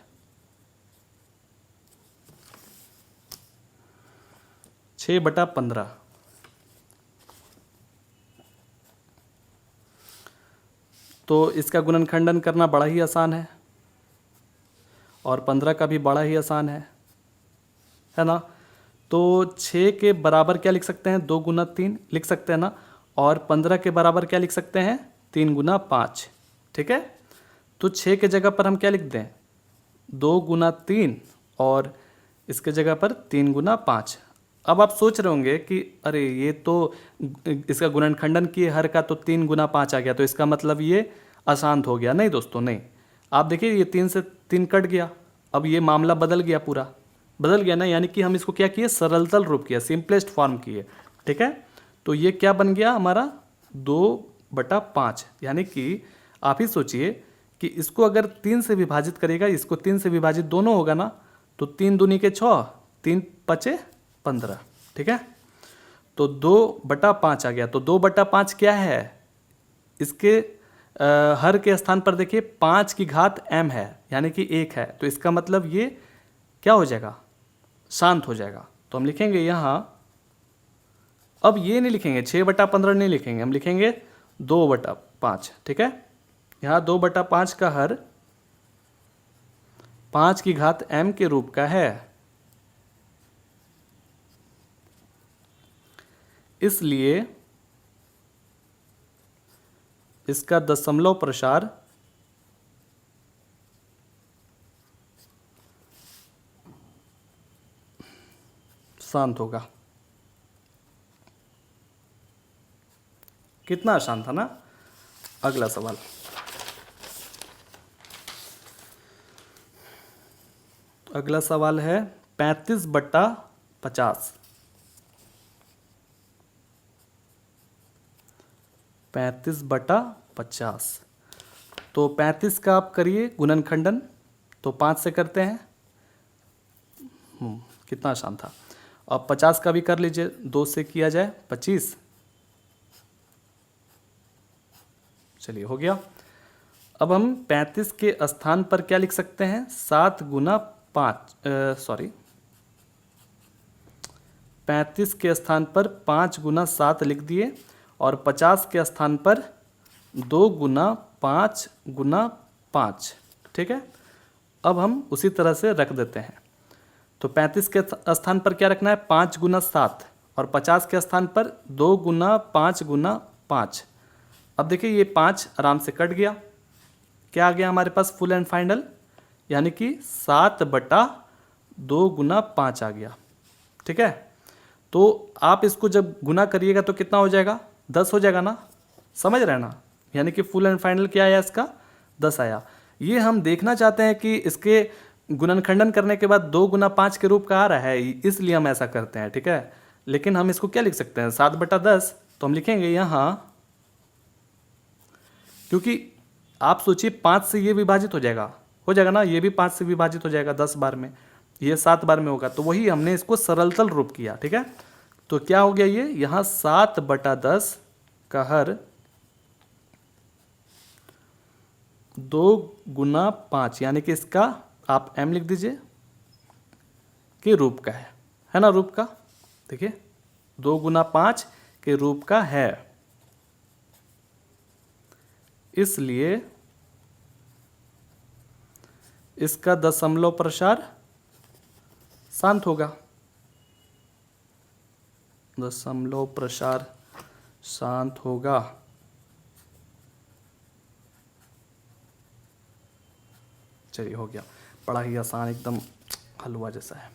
6/15। तो इसका गुणनखंडन करना बड़ा ही आसान है और 15 का भी बड़ा ही आसान है ना। तो 6 के बराबर क्या लिख सकते हैं, 2 गुना 3 लिख सकते हैं ना। और 15 के बराबर क्या लिख सकते हैं, 3 गुना 5। ठीक है, तो 6 के जगह पर हम क्या लिख दें, 2 गुना 3 और इसके जगह पर 3 गुना 5। अब आप सोच रहे होंगे कि अरे ये तो इसका गुणनखंडन किए हर का तो 3 गुना 5 आ गया, तो इसका मतलब ये अशांत हो गया। नहीं दोस्तों, नहीं। आप देखिए ये 3 से 3 कट गया, अब ये मामला बदल गया, पूरा बदल गया ना। यानी कि हम इसको क्या किए, सरलतल रूप किया, सिंपलेस्ट फॉर्म किए। ठीक है, तो ये क्या बन गया हमारा, 2/5। यानी कि आप ही सोचिए कि इसको अगर 3 से विभाजित करेगा, इसको 3 से विभाजित दोनों होगा ना, तो 3 दूनी के 6, 3 पचे 15। ठीक है, तो 2/5 आ गया। तो 2/5 क्या है, इसके हर के स्थान पर देखिए 5 की घात m है, यानी कि 1 है। तो इसका मतलब ये क्या हो जाएगा, शांत हो जाएगा। तो हम लिखेंगे यहाँ, अब ये नहीं लिखेंगे 6/15 नहीं लिखेंगे, हम लिखेंगे 2/5। ठीक है, यहाँ 2/5 का हर 5 की घात m के रूप का है, इसलिए इसका दशमलव प्रसार शांत होगा। कितना आसान था ना। अगला सवाल, अगला सवाल है 35/50। 35/50। तो 35 का आप करिए गुणनखंडन, तो 5 से करते हैं। कितना आसान था। अब 50 का भी कर लीजिए, 2 से किया जाए 25। चलिए हो गया। अब हम 35 के स्थान पर क्या लिख सकते हैं, 7 गुना 5, 35 के स्थान पर 5 गुना 7 लिख दिए और 50 के स्थान पर 2 गुना 5 गुना 5। ठीक है, अब हम उसी तरह से रख देते हैं। तो 35 के स्थान पर क्या रखना है, 5 गुना 7 और 50 के स्थान पर 2 गुना 5 गुना 5। अब देखिए ये 5 आराम से कट गया, क्या आ गया हमारे पास, फुल एंड फाइनल, यानी कि 7/2 गुना 5 आ गया। ठीक है, तो आप इसको जब गुना करिएगा तो कितना हो जाएगा, 10 हो जाएगा ना, समझ रहे हैं ना। यानी कि फुल एंड फाइनल क्या आया, इसका 10 आया। ये हम देखना चाहते हैं कि इसके गुणनखंडन करने के बाद 2 गुना 5 के रूप का आ रहा है, इसलिए हम ऐसा करते हैं। ठीक है, लेकिन हम इसको क्या लिख सकते हैं, 7/10। तो हम लिखेंगे यहाँ, क्योंकि आप सोचिए 5 से ये विभाजित हो जाएगा ना, ये भी 5 से विभाजित हो जाएगा 10 बार में, ये 7 बार में होगा, तो वही हमने इसको सरलतल रूप किया। ठीक है, तो क्या हो गया ये, यहाँ 7/10 का हर 2 गुना 5, यानी कि इसका आप m लिख दीजिए, के रूप का है ना, रूप का। देखिए 2 गुना 5 के रूप का है, इसलिए इसका दशमलव प्रसार शांत होगा। दशमलव प्रसार शांत होगा। चलिए हो गया, बड़ा ही आसान, एकदम हलवा जैसा है।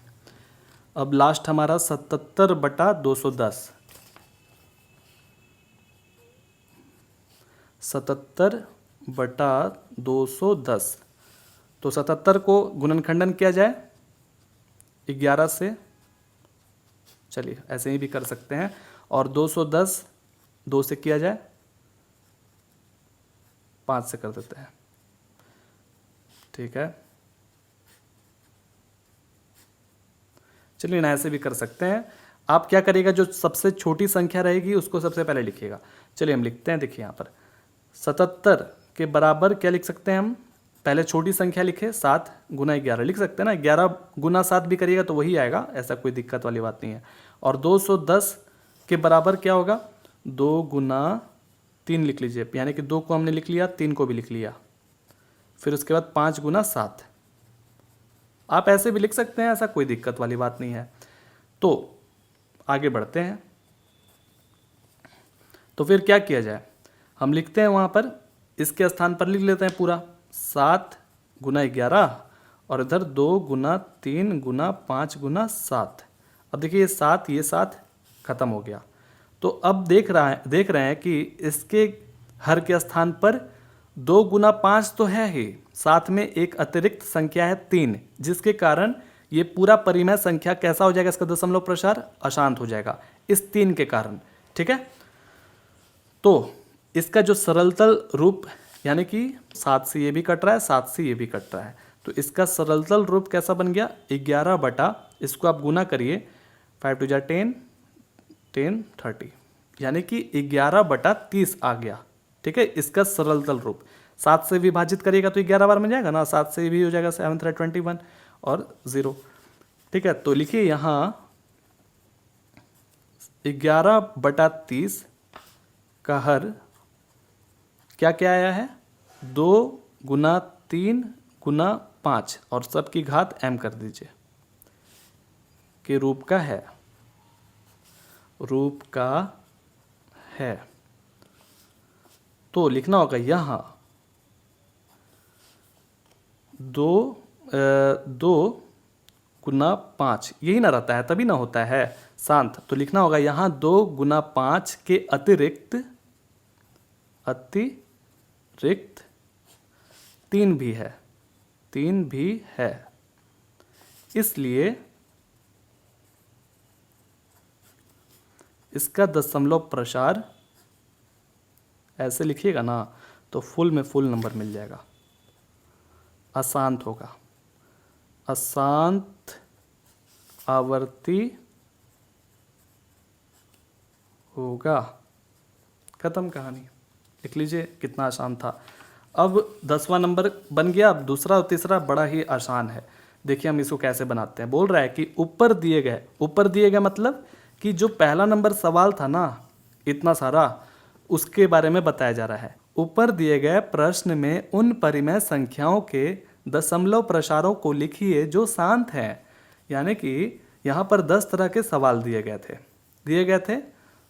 अब लास्ट हमारा 77/210। 77/210। तो 77 को गुणनखंडन किया जाए 11 से, चलिए ऐसे ही भी कर सकते हैं, और 210 2 से किया जाए 5 से कर देते हैं। ठीक है, चलिए ना ऐसे भी कर सकते हैं। आप क्या करिएगा, जो सबसे छोटी संख्या रहेगी उसको सबसे पहले लिखिएगा। चलिए हम लिखते हैं, देखिए यहाँ पर 77 के बराबर क्या लिख सकते हैं हम, पहले छोटी संख्या लिखे, 7 गुना 11 लिख सकते हैं ना, 11 गुना 7 भी करिएगा तो वही आएगा, ऐसा कोई दिक्कत वाली बात नहीं है। और 210 के बराबर क्या होगा, 2 गुना 3 लिख लीजिए, यानी कि 2 को हमने लिख लिया, 3 को भी लिख लिया, फिर उसके बाद 5 गुना 7। आप ऐसे भी लिख सकते हैं, ऐसा कोई दिक्कत वाली बात नहीं है। तो आगे बढ़ते हैं। तो फिर क्या किया जाए, हम लिखते हैं वहाँ पर, इसके स्थान पर लिख लेते हैं पूरा 7 गुना 11 और इधर 2 गुना 3 गुना 5 गुना 7। अब देखिए ये 7 खत्म हो गया। तो अब देख रहे हैं कि इसके हर के स्थान पर 2 गुना 5 तो है ही, साथ में एक अतिरिक्त संख्या है 3, जिसके कारण ये पूरा परिमेय संख्या कैसा हो जाएगा, इसका दशमलव प्रसार अशांत हो जाएगा इस 3 के कारण। ठीक है, तो इसका जो सरलतल रूप, यानी कि 7 से ये भी कट रहा है, 7 से ये भी कट रहा है, तो इसका सरलतल रूप कैसा बन गया, 11 बटा, इसको आप गुना करिए, 5 2 10 10 30, यानी कि 11 बटा 30 आ गया। ठीक है, इसका सरलतल रूप 7 से विभाजित करिएगा तो 11 बार में जाएगा ना, 7 से भी हो जाएगा 7 3 21 और 0। ठीक है, तो लिखिए यहाँ 11 बटा 30 का हर क्या क्या आया है, 2 गुना 3 गुना 5 और सबकी घात m कर दीजिए, के रूप का है, रूप का है। तो लिखना होगा यहाँ 2 गुना 5, यही ना रहता है, तभी ना होता है शांत। तो लिखना होगा यहाँ 2 गुना 5 के अतिरिक्त 3 भी है, 3 भी है, इसलिए इसका दशमलव प्रसार ऐसे लिखिएगा ना तो फुल में फुल नंबर मिल जाएगा, अशांत होगा, अशांत आवर्ती होगा, खत्म कहानी। लिख लीजिए कितना आसान था। अब 10वां नंबर बन गया। अब दूसरा और तीसरा बड़ा ही आसान है, देखिए हम इसको कैसे बनाते हैं। बोल रहा है कि ऊपर दिए गए मतलब कि जो पहला नंबर सवाल था ना, इतना सारा, उसके बारे में बताया जा रहा है। ऊपर दिए गए प्रश्न में उन परिमेय संख्याओं के दशमलव प्रसारों को लिखिए जो शांत हैं। यानी कि यहाँ पर 10 तरह के सवाल दिए गए थे,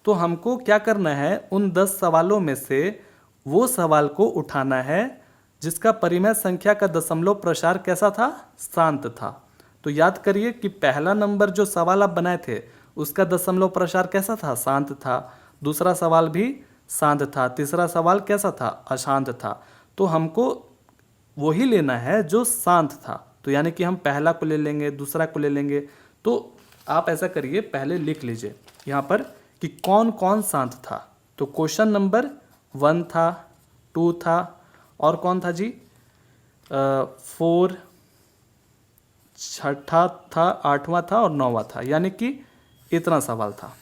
तो हमको क्या करना है, उन 10 सवालों में से वो सवाल को उठाना है जिसका परिमेय संख्या का दशमलव प्रसार कैसा था, शांत था। तो याद करिए कि पहला नंबर जो सवाल आप बनाए थे उसका दशमलव प्रसार कैसा था, शांत था। दूसरा सवाल भी शांत था, तीसरा सवाल कैसा था, अशांत था। तो हमको वही लेना है जो शांत था। तो यानी कि हम पहला को ले लेंगे, दूसरा को ले लेंगे। तो आप ऐसा करिए, पहले लिख लीजिए यहाँ पर कि कौन कौन शांत था। तो क्वेश्चन नंबर 1 था, 2 था, और कौन था जी, 4, 6ठा था, 8वां था और 9वां था, यानी कि इतना सवाल था।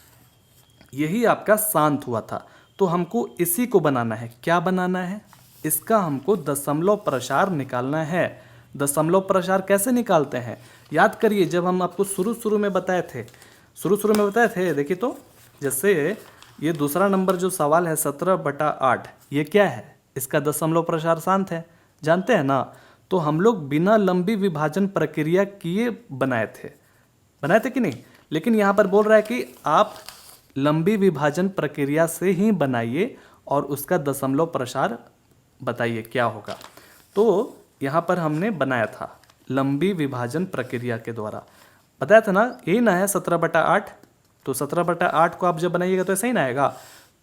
यही आपका शांत हुआ था। तो हमको इसी को बनाना है। क्या बनाना है, इसका हमको दशमलव प्रसार निकालना है। दशमलव प्रसार कैसे निकालते हैं, याद करिए, जब हम आपको शुरू में बताए थे, देखिए तो जैसे ये दूसरा नंबर जो सवाल है 17/8, ये क्या है, इसका दशमलव प्रसार शांत है, जानते हैं ना। तो हम लोग बिना लंबी विभाजन प्रक्रिया किए बनाए थे कि नहीं। लेकिन यहाँ पर बोल रहा है कि आप लंबी विभाजन प्रक्रिया से ही बनाइए और उसका दशमलव प्रसार बताइए क्या होगा। तो यहाँ पर हमने बनाया था लंबी विभाजन प्रक्रिया के द्वारा, बताया था ना, यही ना है 17/8। तो 17/8 को आप जब बनाइएगा तो ऐसा ही ना आएगा।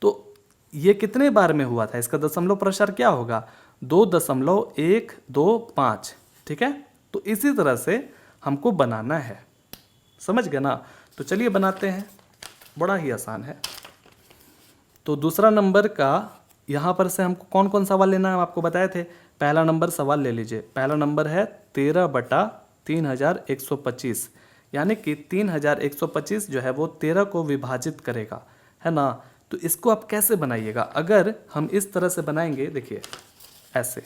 तो ये कितने बार में हुआ था, इसका दशमलव प्रसार क्या होगा, 2.125। ठीक है, तो इसी तरह से हमको बनाना है, समझ गए ना। तो चलिए बनाते हैं, बड़ा ही आसान है। तो दूसरा नंबर का यहाँ पर से हमको कौन कौन सवाल लेना है, हम आपको बताए थे। पहला नंबर सवाल ले लीजिए, पहला नंबर है 13/3125, यानी कि 3125 जो है वो 13 को विभाजित करेगा, है ना। तो इसको आप कैसे बनाइएगा, अगर हम इस तरह से बनाएंगे, देखिए ऐसे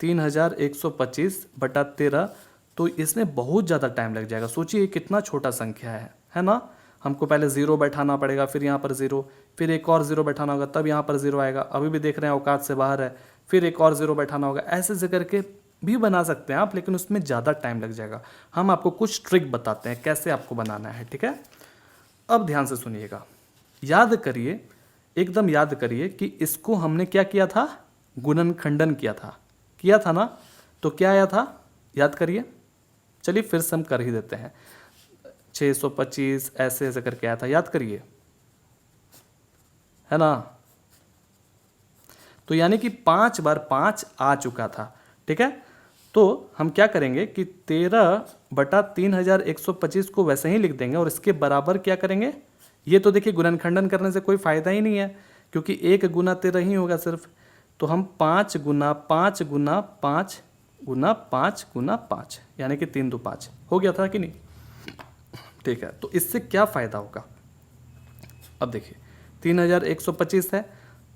3125 बटा 13, तो इसमें बहुत ज़्यादा टाइम लग जाएगा। सोचिए कितना छोटा संख्या है ना। हमको पहले ज़ीरो बैठाना पड़ेगा, फिर यहाँ पर ज़ीरो, फिर एक और ज़ीरो बैठाना होगा, तब यहाँ पर ज़ीरो आएगा। अभी भी देख रहे हैं औकात से बाहर है, फिर एक और ज़ीरो बैठाना होगा। ऐसे से करके भी बना सकते हैं आप, लेकिन उसमें ज़्यादा टाइम लग जाएगा। हम आपको कुछ ट्रिक बताते हैं कैसे आपको बनाना है, ठीक है। अब ध्यान से सुनिएगा, याद करिए, एकदम याद करिए कि इसको हमने क्या किया था, गुणनखंडन किया था ना। तो क्या आया था, याद करिए। चलिए फिर से हम कर ही देते हैं। 625 ऐसे ऐसे करके आया था, याद करिए, है ना। तो यानी कि 5 बार 5 आ चुका था, ठीक है। तो हम क्या करेंगे कि 13 बटा 3125 को वैसे ही लिख देंगे और इसके बराबर क्या करेंगे। ये तो देखिए गुणनखंडन करने से कोई फ़ायदा ही नहीं है, क्योंकि 1 गुना 13 ही होगा सिर्फ। तो हम 5 गुना 5 गुना 5 गुना 5 गुना 5 यानी कि 3 2 5 हो गया था कि नहीं, ठीक है। तो इससे क्या फ़ायदा होगा, अब देखिए 3125 है,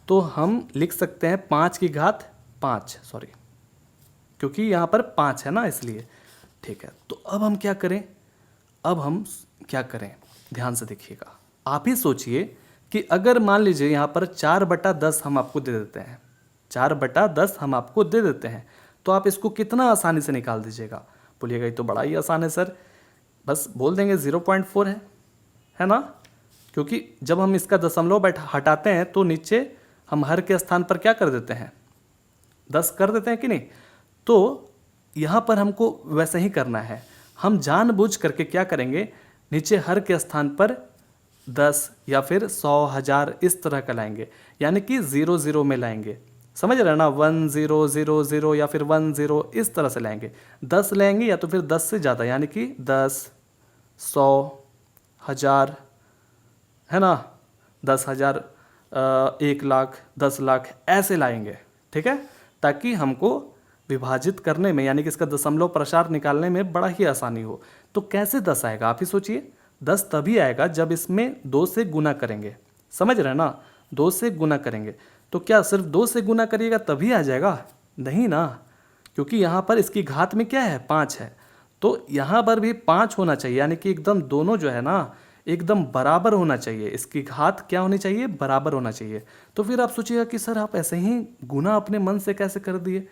तो हम लिख सकते हैं 5 की घात 5, सॉरी, क्योंकि यहाँ पर 5 है ना इसलिए, ठीक है। तो अब हम क्या करें, ध्यान से देखिएगा। आप ही सोचिए कि अगर मान लीजिए यहाँ पर 4/10 हम आपको दे देते हैं, 4/10 हम आपको दे देते हैं, तो आप इसको कितना आसानी से निकाल दीजिएगा। बोलिएगा ये तो बड़ा ही आसान है सर, बस बोल देंगे 0.4 है ना। क्योंकि जब हम इसका दशमलव हटाते हैं तो नीचे हम हर के स्थान पर क्या कर देते हैं, 10 कर देते हैं कि नहीं। तो यहाँ पर हमको वैसे ही करना है। हम जानबूझ करके क्या करेंगे, नीचे हर के स्थान पर 10 या फिर 100 1000 इस तरह का लाएंगे, यानी कि 0 0 में लाएंगे, समझ रहे हैं ना। 1 0 0 0 या फिर 1 0 इस तरह से लाएंगे। 10 लाएंगे या तो फिर 10 से ज़्यादा, यानी कि 10 100 1000, है ना, 10,000 1 लाख 10 लाख ऐसे लाएंगे, ठीक है, ताकि हमको विभाजित करने में यानी कि इसका दशमलव प्रसार निकालने में बड़ा ही आसानी हो। तो कैसे 10 आएगा, आप ही सोचिए। 10 तभी आएगा जब इसमें 2 से गुना करेंगे, समझ रहे हैं ना, 2 से गुना करेंगे। तो क्या सिर्फ 2 से गुना करिएगा तभी आ जाएगा, नहीं ना, क्योंकि यहाँ पर इसकी घात में क्या है, 5 है। तो यहाँ पर भी 5 होना चाहिए, यानी कि एकदम दोनों जो है ना एकदम बराबर होना चाहिए, इसकी घात क्या होनी चाहिए, बराबर होना चाहिए। तो फिर आप सोचिएगा कि सर आप ऐसे ही गुना अपने मन से कैसे कर दिए।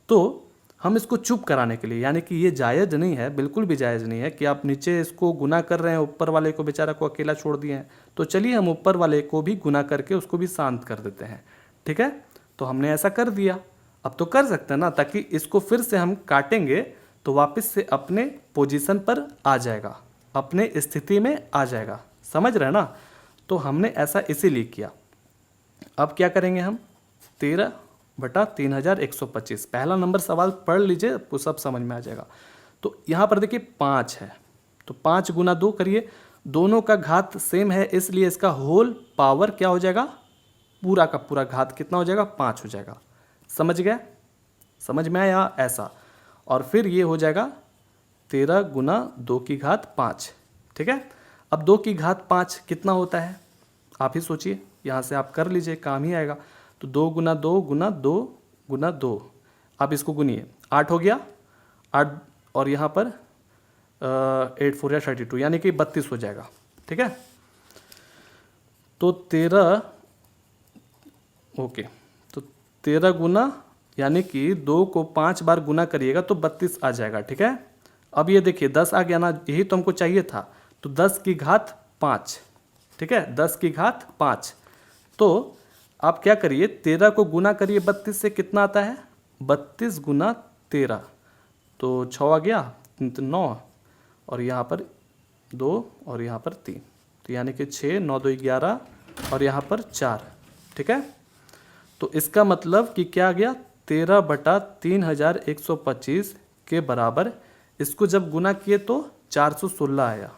तो हम इसको चुप कराने के लिए, यानी कि ये जायज़ नहीं है, बिल्कुल भी जायज़ नहीं है कि आप नीचे इसको गुना कर रहे हैं, ऊपर वाले को बेचारा को अकेला छोड़ दिए हैं। तो चलिए हम ऊपर वाले को भी गुना करके उसको भी शांत कर देते हैं, ठीक है। तो हमने ऐसा कर दिया, अब तो कर सकते हैं ना, ताकि इसको फिर से हम काटेंगे तो वापस से अपने पोजीशन पर आ जाएगा, अपने स्थिति में आ जाएगा, समझ रहे हैं ना। तो हमने ऐसा इसीलिए किया। अब क्या करेंगे हम, 13 बटा 3125, पहला नंबर सवाल पढ़ लीजिए, आपको सब समझ में आ जाएगा। तो यहाँ पर देखिए 5 है, तो 5 गुना 2 करिए, दोनों का घात सेम है, इसलिए इसका होल पावर क्या हो जाएगा, पूरा का पूरा घात कितना हो जाएगा, 5 हो जाएगा। समझ गए, समझ में आया ऐसा। और फिर ये हो जाएगा 13 गुना 2 की घात 5, ठीक है। अब 2 की घात 5 कितना होता है, आप ही सोचिए, यहाँ से आप कर लीजिए, काम ही आएगा। तो 2 गुना 2 गुना 2 गुना 2, आप इसको गुनिए, 8 हो गया, 8 और यहाँ पर 8 4 या 32, यानी कि 32 हो जाएगा, ठीक है। तो 13, ओके, तो 13 गुना यानी कि 2 को 5 बार गुना करिएगा तो 32 आ जाएगा, ठीक है। अब ये देखिए 10 आ गया ना, यही तो हमको चाहिए था। तो 10 की घात 5, ठीक है, 10 की घात 5। तो आप क्या करिए, 13 को गुना करिए 32 से, कितना आता है, 32 गुना 13, तो 6 आ गया, 9 और यहाँ पर 2 और यहाँ पर 3, तो यानी कि 6 9 2 11 और यहाँ पर 4, ठीक है। तो इसका मतलब कि क्या आ गया, 13 बटा 3125 के बराबर, इसको जब गुना किए तो 416 आया,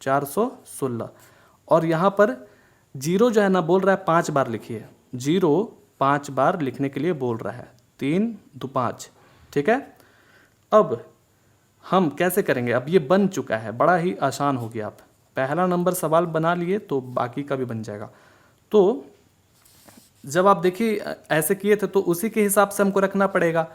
416। और यहाँ पर जीरो जो है ना बोल रहा है 5 बार लिखिए, जीरो 5 बार लिखने के लिए बोल रहा है, 3 2 5, ठीक है। अब हम कैसे करेंगे, अब ये बन चुका है, बड़ा ही आसान हो गया। आप पहला नंबर सवाल बना लिए तो बाकी का भी बन जाएगा। तो जब आप देखिए ऐसे किए थे तो उसी के हिसाब से हमको रखना पड़ेगा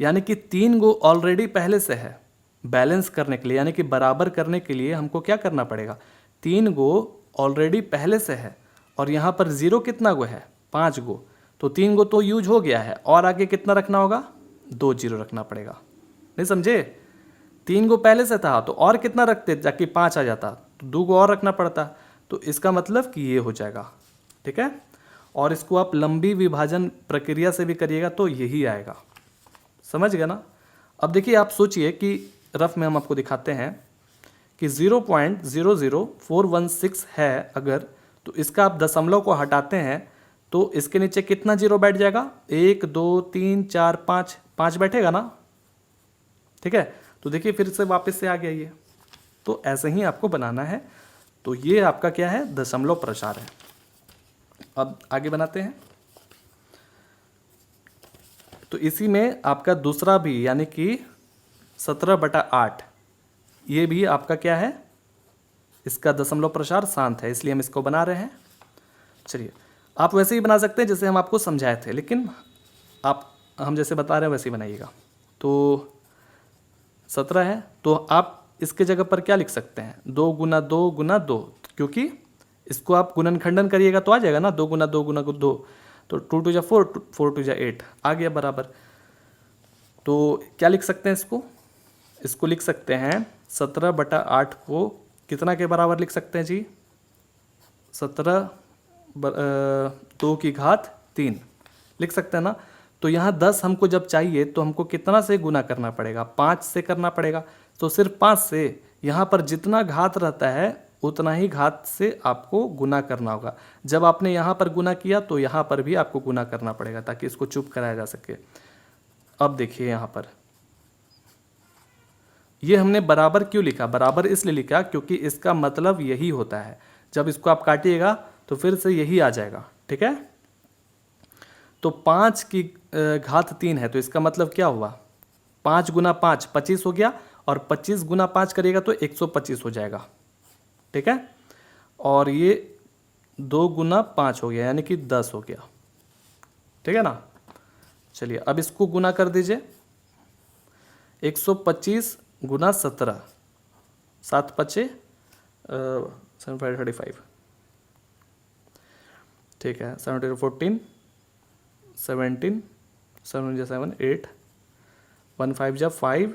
यानी कि 3 गो ऑलरेडी पहले से है। बैलेंस करने के लिए यानी कि बराबर करने के लिए हमको क्या करना पड़ेगा, 3 गो ऑलरेडी पहले से है और यहाँ पर 0 कितना गो है, 5 गो, तो 3 गो तो यूज हो गया है और आगे कितना रखना होगा, 2 0 रखना पड़ेगा। नहीं समझे, 3 गो पहले से था तो और कितना रखते ताकि 5 आ जाता, तो 2 गो और रखना पड़ता। तो इसका मतलब कि ये हो जाएगा, ठीक है। और इसको आप लंबी विभाजन प्रक्रिया से भी करिएगा तो यही आएगा, समझ गए ना। अब देखिए आप सोचिए कि रफ में हम आपको दिखाते हैं कि 0.00416 है अगर, तो इसका आप दशमलव को हटाते हैं तो इसके नीचे कितना जीरो बैठ जाएगा, 1 2 3 4 5, 5 बैठेगा ना, ठीक है। तो देखिए फिर से वापस से आ गया ये, तो ऐसे ही आपको बनाना है। तो ये आपका क्या है, दशमलव प्रसार है। अब आगे बनाते हैं। तो इसी में आपका दूसरा भी यानी कि 17/8 ये भी आपका क्या है, इसका दशमलव प्रसार शांत है, इसलिए हम इसको बना रहे हैं। चलिए आप वैसे ही बना सकते हैं जैसे हम आपको समझाए थे, लेकिन आप हम जैसे बता रहे हैं वैसे ही बनाइएगा। तो 17 है तो आप इसके जगह पर क्या लिख सकते हैं, 2 गुना 2 गुना 2, क्योंकि इसको आप गुणनखंडन करिएगा तो आ जाएगा ना, 2 गुना 2 गुना 2, तो 2 2 जा 4, 4 2 जा 8 आ गया बराबर। तो क्या लिख सकते हैं इसको लिख सकते हैं 17/8 को कितना के बराबर लिख सकते हैं जी, 2 की घात 3 लिख सकते हैं ना। तो यहाँ 10 हमको जब चाहिए तो हमको कितना से गुना करना पड़ेगा, 5 से करना पड़ेगा। तो सिर्फ 5 से, यहाँ पर जितना घात रहता है उतना ही घात से आपको गुना करना होगा। जब आपने यहाँ पर गुना किया तो यहाँ पर भी आपको गुना करना पड़ेगा ताकि इसको चुप कराया जा सके। अब देखिए यहाँ पर ये हमने बराबर क्यों लिखा, बराबर इसलिए लिखा क्योंकि इसका मतलब यही होता है, जब इसको आप काटिएगा तो फिर से यही आ जाएगा, ठीक है। तो 5 की घात 3 है तो इसका मतलब क्या हुआ, 5 गुना 5 25 हो गया, और 25 गुना 5 करिएगा तो 125 हो जाएगा, ठीक है। और ये 2 गुना 5 हो गया यानी कि 10 हो गया, ठीक है ना। चलिए अब इसको गुना कर दीजिए, 125 गुना 17, 7 5 35, ठीक है। 7 14 17 7 जा 7 8 1 5 जा 5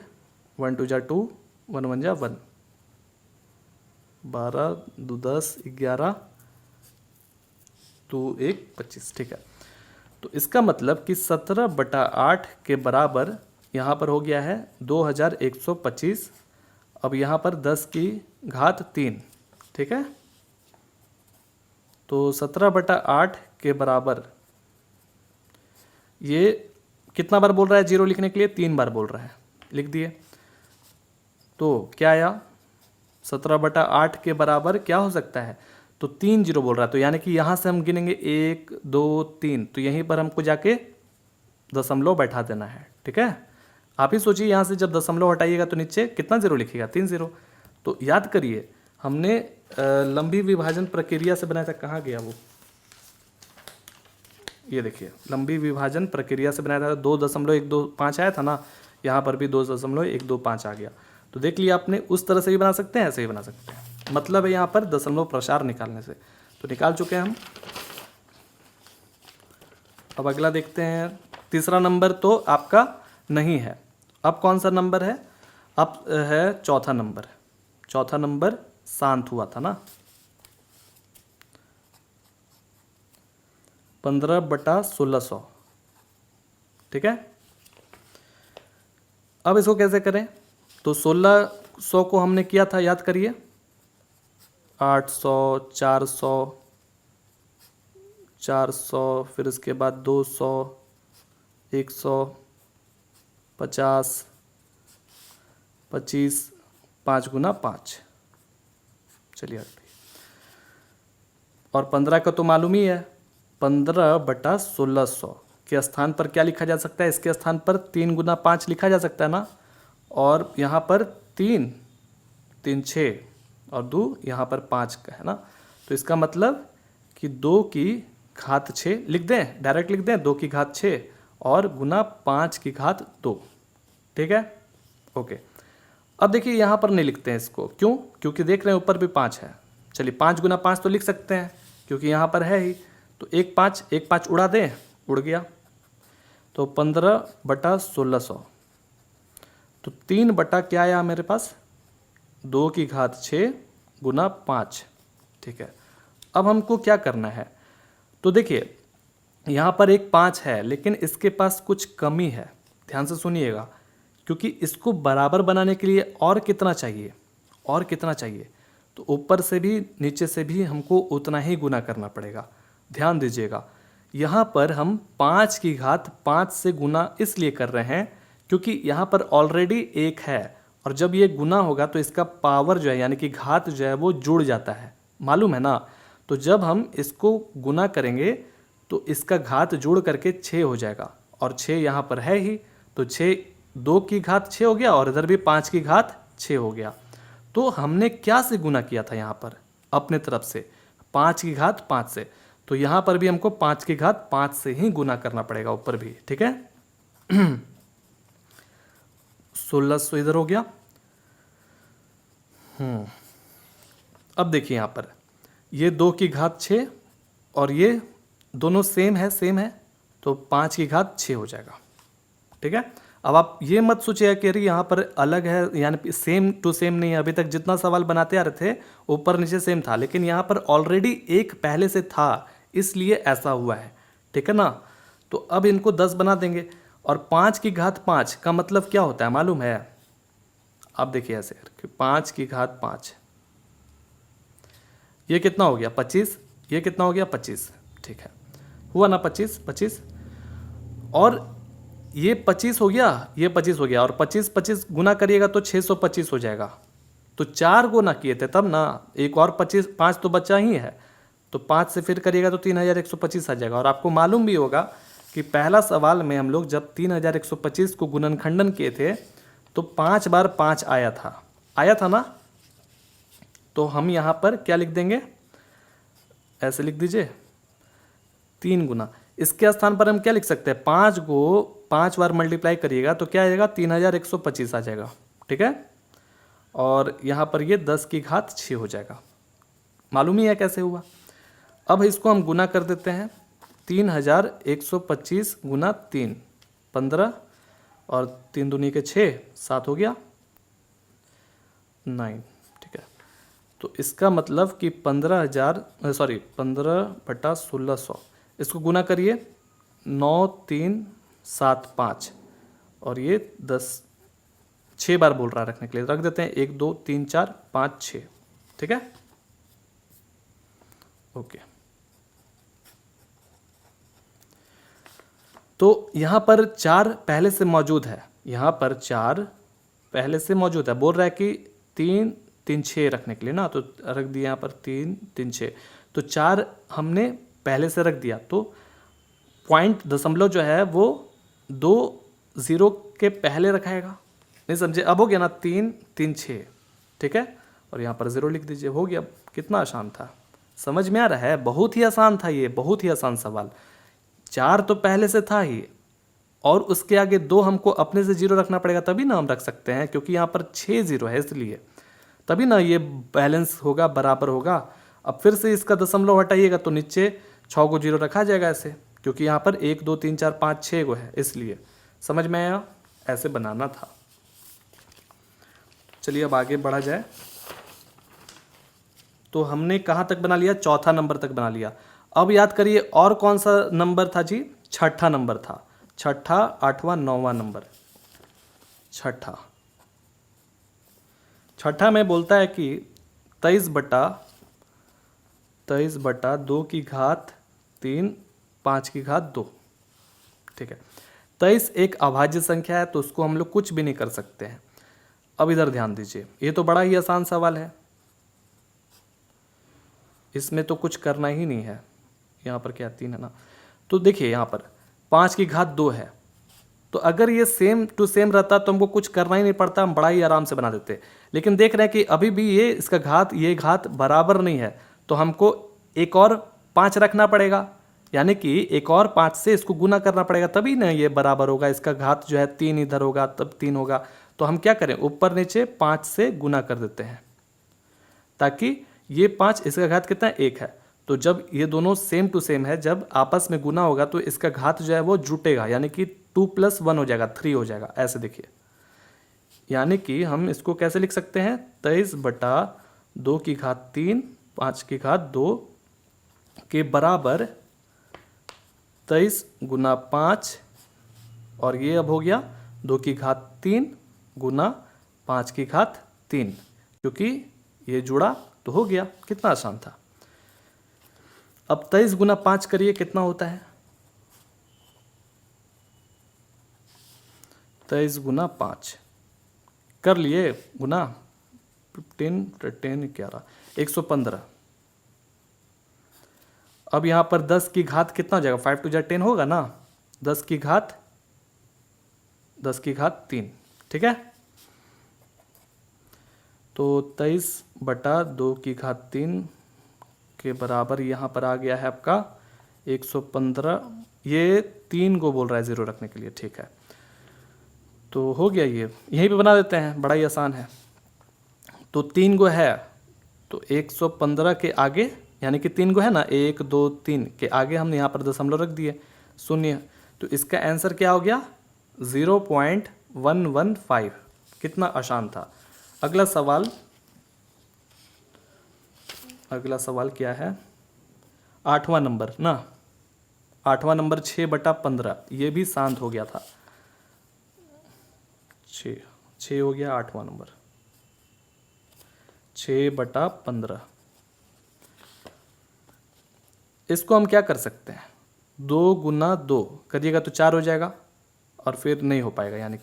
1 2 जा 2 1 1 जा 1 12 2 10 11 2 1 25, ठीक है। तो इसका मतलब कि 17/8 के बराबर यहाँ पर हो गया है 2125। अब यहाँ पर 10 की घात 3, ठीक है। तो 17/8 के बराबर ये कितना बार बोल रहा है जीरो लिखने के लिए, 3 बार बोल रहा है, लिख दिए। तो क्या आया, 17/8 के बराबर क्या हो सकता है, तो 3 जीरो बोल रहा है, तो यानी कि यहाँ से हम गिनेंगे 1 2 3, तो यहीं पर हमको जाके दशमलव बैठा देना है, ठीक है। आप ही सोचिए यहाँ से जब दशमलव हटाइएगा तो नीचे कितना जीरो लिखिएगा, 3 जीरो। तो याद करिए हमने लंबी विभाजन प्रक्रिया से बनाया था, कहाँ गया वो, ये देखिए लंबी विभाजन प्रक्रिया से बनाया था, 2.125 आया था ना, यहाँ पर भी 2.125 आ गया। तो देख लिया आपने, उस तरह से भी बना सकते हैं, ऐसे ही बना सकते हैं, मतलब है यहाँ पर दशमलव प्रसार निकालने से। तो निकाल चुके हैं हम। अब अगला देखते हैं, तीसरा नंबर तो आपका नहीं है। अब कौन सा नंबर है, अब है चौथा नंबर। चौथा नंबर शांत हुआ था ना, 15/1600, ठीक है। अब इसको कैसे करें, तो 1600 को हमने किया था, याद करिए, 800 400 400, फिर इसके बाद 200 100 50 25, 5 गुना 5, चलिए। और 15 का तो मालूम ही है, 15/1600 के स्थान पर क्या लिखा जा सकता है, इसके स्थान पर 3 गुना 5 लिखा जा सकता है ना, और यहाँ पर 3 3 6 और 2 यहाँ पर 5 का है ना। तो इसका मतलब कि 2 की घात 6 लिख दें, डायरेक्ट लिख दें, 2 की घात 6 और गुना 5 की घात 2। ठीक है, ओके। अब देखिए यहाँ पर नहीं लिखते हैं इसको, क्यों? क्योंकि देख रहे हैं ऊपर भी 5 है। चलिए 5 गुना 5 तो लिख सकते हैं क्योंकि यहाँ पर है ही। तो एक 5 उड़ा दें, उड़ गया। तो 15/1600। तो 3 बटा क्या आया मेरे पास, 2 की घात 6 गुना 5। ठीक है, अब हमको क्या करना है? तो देखिए यहाँ पर एक 5 है लेकिन इसके पास कुछ कमी है, ध्यान से सुनिएगा, क्योंकि इसको बराबर बनाने के लिए और कितना चाहिए, और कितना चाहिए? तो ऊपर से भी नीचे से भी हमको उतना ही गुना करना पड़ेगा। ध्यान दीजिएगा, यहाँ पर हम 5 की घात 5 से गुना इसलिए कर रहे हैं क्योंकि यहाँ पर ऑलरेडी 1 है, और जब ये गुना होगा तो इसका पावर जो है यानी कि घात जो है वो जुड़ जाता है, मालूम है ना? तो जब हम इसको गुना करेंगे तो इसका घात जुड़ करके 6 हो जाएगा, और 6 यहाँ पर है ही, तो 6 2 की घात 6 हो गया और इधर भी 5 की घात 6 हो गया। तो हमने क्या से गुना किया था यहाँ पर? अपने तरफ से 5 की घात 5 से। तो यहाँ पर भी हमको 5 की घात 5 से ही गुना करना पड़ेगा ऊपर भी। ठीक है 1600 इधर हो गया। अब देखिए यहाँ पर ये 2 की घात 6 और ये दोनों सेम है, तो 5 की घात 6 हो जाएगा। ठीक है, अब आप ये मत सोचिए कि अरे यहाँ पर अलग है, यानी सेम टू सेम नहीं है। अभी तक जितना सवाल बनाते आ रहे थे ऊपर नीचे सेम था, लेकिन यहाँ पर ऑलरेडी एक पहले से था, इसलिए ऐसा हुआ है। ठीक है ना? तो अब इनको 10 बना देंगे, और 5 की घात 5 का मतलब क्या होता है मालूम है? आप देखिए ऐसे कि 5 की घात 5, ये कितना हो गया 25, ये कितना हो गया 25। ठीक है, हुआ ना 25, और ये 25 हो गया, ये 25 हो गया, और 25 गुना करिएगा तो 625 हो जाएगा। तो 4 गुना किए थे तब ना, एक और 5 तो बचा ही है, तो 5 से फिर करिएगा तो 3125 आ जाएगा। और आपको मालूम भी होगा कि पहला सवाल में हम लोग जब 3125 को गुणनखंडन किए थे तो 5 बार 5 आया था ना? तो हम यहाँ पर क्या लिख देंगे, ऐसे लिख दीजिए 3 गुना। इसके स्थान पर हम क्या लिख सकते हैं, 5 को 5 बार मल्टीप्लाई करिएगा तो क्या आएगा 3125 आ जाएगा। ठीक है, और यहाँ पर ये 10 की घात 6 हो जाएगा। मालूम ही है कैसे हुआ। अब इसको हम गुना कर देते हैं, 3125 गुना 3 15, और 3 दूनी के 6 7 हो गया 9। ठीक है, तो इसका मतलब कि 15/1600 इसको गुना करिए, 9375, और ये 10 6 बार बोल रहा है रखने के लिए, रख देते हैं 1 2 3 4 5 6। ठीक है, ओके। तो यहाँ पर 4 पहले से मौजूद है, यहाँ पर 4 पहले से मौजूद है, बोल रहा है कि 3 3 6 रखने के लिए ना, तो रख दिया यहाँ पर 3 3 6। तो 4 हमने पहले से रख दिया, तो पॉइंट दशमलव जो है वो 2 0 के पहले रखाएगा। नहीं समझे? अब हो गया ना 3 3 6। ठीक है, और यहाँ पर 0 लिख दीजिए, हो गया। कितना आसान था, समझ में आ रहा है? बहुत ही आसान था ये, बहुत ही आसान सवाल। 4 तो पहले से था ही, और उसके आगे 2 हमको अपने से 0 रखना पड़ेगा, तभी ना हम रख सकते हैं, क्योंकि यहाँ पर 6 0 है, इसलिए तभी ना ये बैलेंस होगा, बराबर होगा। अब फिर से इसका दशमलव हटाइएगा तो नीचे 6 को 0 रखा जाएगा ऐसे, क्योंकि यहाँ पर 1 2 3 4 5 6 को है, इसलिए। समझ में आया? ऐसे बनाना था। चलिए अब आगे बढ़ा जाए। तो हमने कहाँ तक बना लिया? चौथा नंबर तक बना लिया। अब याद करिए और कौन सा नंबर था जी? छठा नंबर था। छठा, आठवां, 9वां नंबर। छठा में बोलता है कि 23/2 की घात 3 5 की घात 2। ठीक है, 23 एक अभाज्य संख्या है, तो उसको हम लोग कुछ भी नहीं कर सकते हैं। अब इधर ध्यान दीजिए, ये तो बड़ा ही आसान सवाल है, इसमें तो कुछ करना ही नहीं है। यहाँ पर क्या 3 है ना, तो देखिए यहाँ पर 5 की घात 2 है, तो अगर ये सेम टू सेम रहता तो हमको कुछ करना ही नहीं पड़ता, हम बड़ा ही आराम से बना देते। लेकिन देख रहे हैं कि अभी भी ये इसका घात, ये घात बराबर नहीं है, तो हमको एक और 5 रखना पड़ेगा। यानी कि एक और 5 से इसको गुना करना पड़ेगा तभी ना ये बराबर होगा, इसका घात जो है 3 इधर होगा तब 3 होगा। तो हम क्या करें, ऊपर नीचे 5 से गुना कर देते हैं ताकि ये 5, इसका घात कितना है 1 है। तो जब ये दोनों सेम टू सेम है, जब आपस में गुना होगा तो इसका घात जो है वो जुटेगा, यानी कि 2 + 1 हो जाएगा, 3 हो जाएगा। ऐसे देखिए, यानी कि हम इसको कैसे लिख सकते हैं, 23/2 की घात 3 5 की घात 2 के बराबर 23 × 5, और ये अब हो गया 2 की घात 3 × 5 की घात 3, क्योंकि ये जुड़ा तो हो गया। कितना आसान था। अब 23 × 5 करिए, कितना होता है, 23 × 5 कर लिए गुना 10 11 115। अब यहाँ पर 10 की घात कितना हो जाएगा, 5 × 2 = 10 होगा ना, 10 की घात 3, ठीक है। तो 23/2 की घात 3 के बराबर यहाँ पर आ गया है आपका 115। ये 3 को बोल रहा है 0 रखने के लिए, ठीक है। तो हो गया, ये यहीं पे बना देते हैं, बड़ा ही आसान है। तो 3 गो है तो 115 के आगे, यानी कि 3 गो है ना, 1 2 3 के आगे हमने यहाँ पर दशमलव रख दिए, 0। तो इसका आंसर क्या हो गया, 0.115। कितना आसान था। अगला सवाल क्या है, 8वां नंबर ना, 8वां नंबर 6/15। ये भी शांत हो गया था, 6 हो गया 8वां नंबर, 6/15। इसको हम क्या कर सकते हैं, 2 × 2 करिएगा तो 4 हो जाएगा, और फिर नहीं हो पाएगा, यानी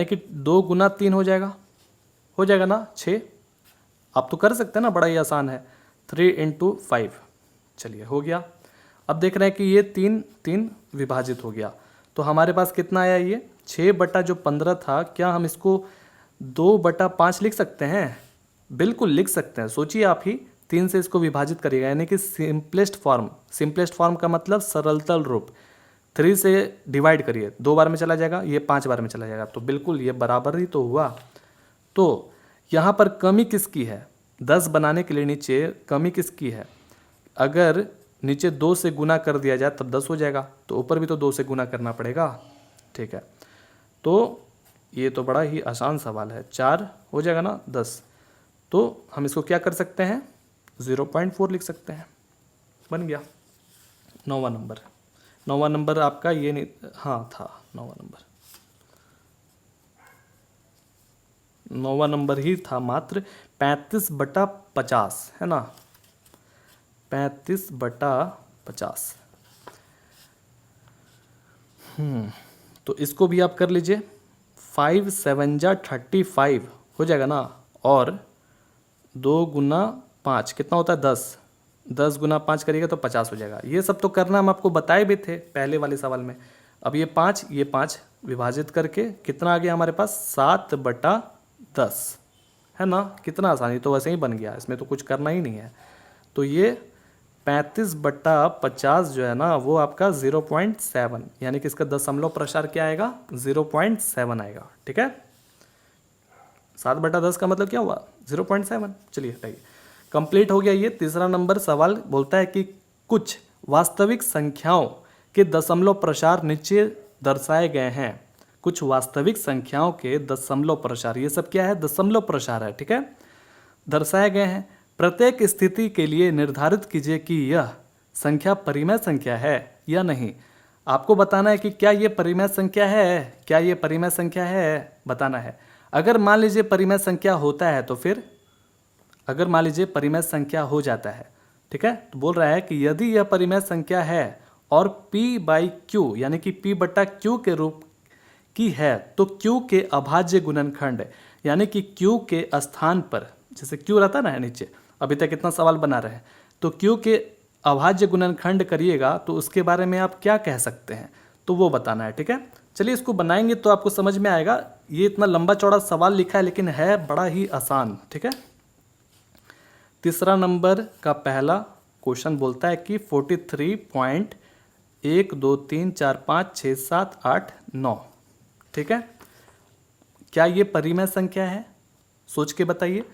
कि 2 × 3 हो जाएगा ना 6। आप तो कर सकते हैं ना, बड़ा ही आसान है, 3 × 5। चलिए हो गया। अब देख रहे हैं कि ये 3 विभाजित हो गया, तो हमारे पास कितना आया, ये 6/15 था। क्या हम इसको 2/5 लिख सकते हैं, बिल्कुल लिख सकते हैं। सोचिए आप ही, 3 से इसको विभाजित करिएगा, यानी कि सिंपलेस्ट फॉर्म का मतलब सरलतल रूप। 3 से डिवाइड करिए, 2 बार में चला जाएगा, ये 5 बार में चला जाएगा, तो बिल्कुल ये बराबर ही तो हुआ। तो यहाँ पर कमी किसकी है, 10 बनाने के लिए नीचे कमी किसकी है, अगर नीचे 2 से गुना कर दिया जाए तब 10 हो जाएगा, तो ऊपर भी तो 2 से गुना करना पड़ेगा, ठीक है। तो ये तो बड़ा ही आसान सवाल है, 4 हो जाएगा ना 10। तो हम इसको क्या कर सकते हैं, 0.4 लिख सकते हैं, बन गया। 9वां नंबर आपका ये नहीं, हाँ था 9वां नंबर ही था, मात्र 35/50 है ना, 35/50। तो इसको भी आप कर लीजिए, 5 7 जा 35 हो जाएगा ना, और 2 × 5 कितना होता है 10 × 5 करिएगा तो 50 हो जाएगा। ये सब तो करना हम आपको बताए भी थे पहले वाले सवाल में। अब ये 5 विभाजित करके कितना आ गया हमारे पास, 7/10 है ना। कितना आसानी, तो वैसे ही बन गया, इसमें तो कुछ करना ही नहीं है। तो ये 35/50 जो है ना, वो आपका 0.7, यानी कि इसका दशमलव प्रसार क्या आएगा, 0.7 आएगा, ठीक है। 7/10 का मतलब क्या हुआ, 0.7। चलिए बताइए, कंप्लीट हो गया ये। तीसरा नंबर सवाल बोलता है कि कुछ वास्तविक संख्याओं के दशमलव प्रसार नीचे दर्शाए गए हैं। कुछ वास्तविक संख्याओं के दशमलव प्रसार, ये सब क्या है, दशमलव प्रसार है, ठीक है, दर्शाए गए हैं। प्रत्येक स्थिति के लिए निर्धारित कीजिए कि यह संख्या परिमेय संख्या है या नहीं। आपको बताना है कि क्या ये परिमेय संख्या है, बताना है। अगर मान लीजिए परिमेय संख्या होता है तो फिर, अगर मान लीजिए परिमेय संख्या हो जाता है, ठीक है, तो बोल रहा है कि यदि यह परिमेय संख्या है और p/q यानी कि p/q के रूप की है, तो q के अभाज्य गुणनखंड, यानी कि q के स्थान पर, जैसे q रहता ना है नीचे, अभी तक इतना सवाल बना रहे हैं, तो q के अभाज्य गुणनखंड करिएगा तो उसके बारे में आप क्या कह सकते हैं, तो वो बताना है, ठीक है। चलिए इसको बनाएंगे तो आपको समझ में आएगा। ये इतना लंबा चौड़ा सवाल लिखा है लेकिन है बड़ा ही आसान, ठीक है। तीसरा नंबर का पहला क्वेश्चन बोलता है कि 43.2 1 2 3 4 5 6 7 8 9। ठीक है, क्या ये परिमेय संख्या है? सोच के बताइए।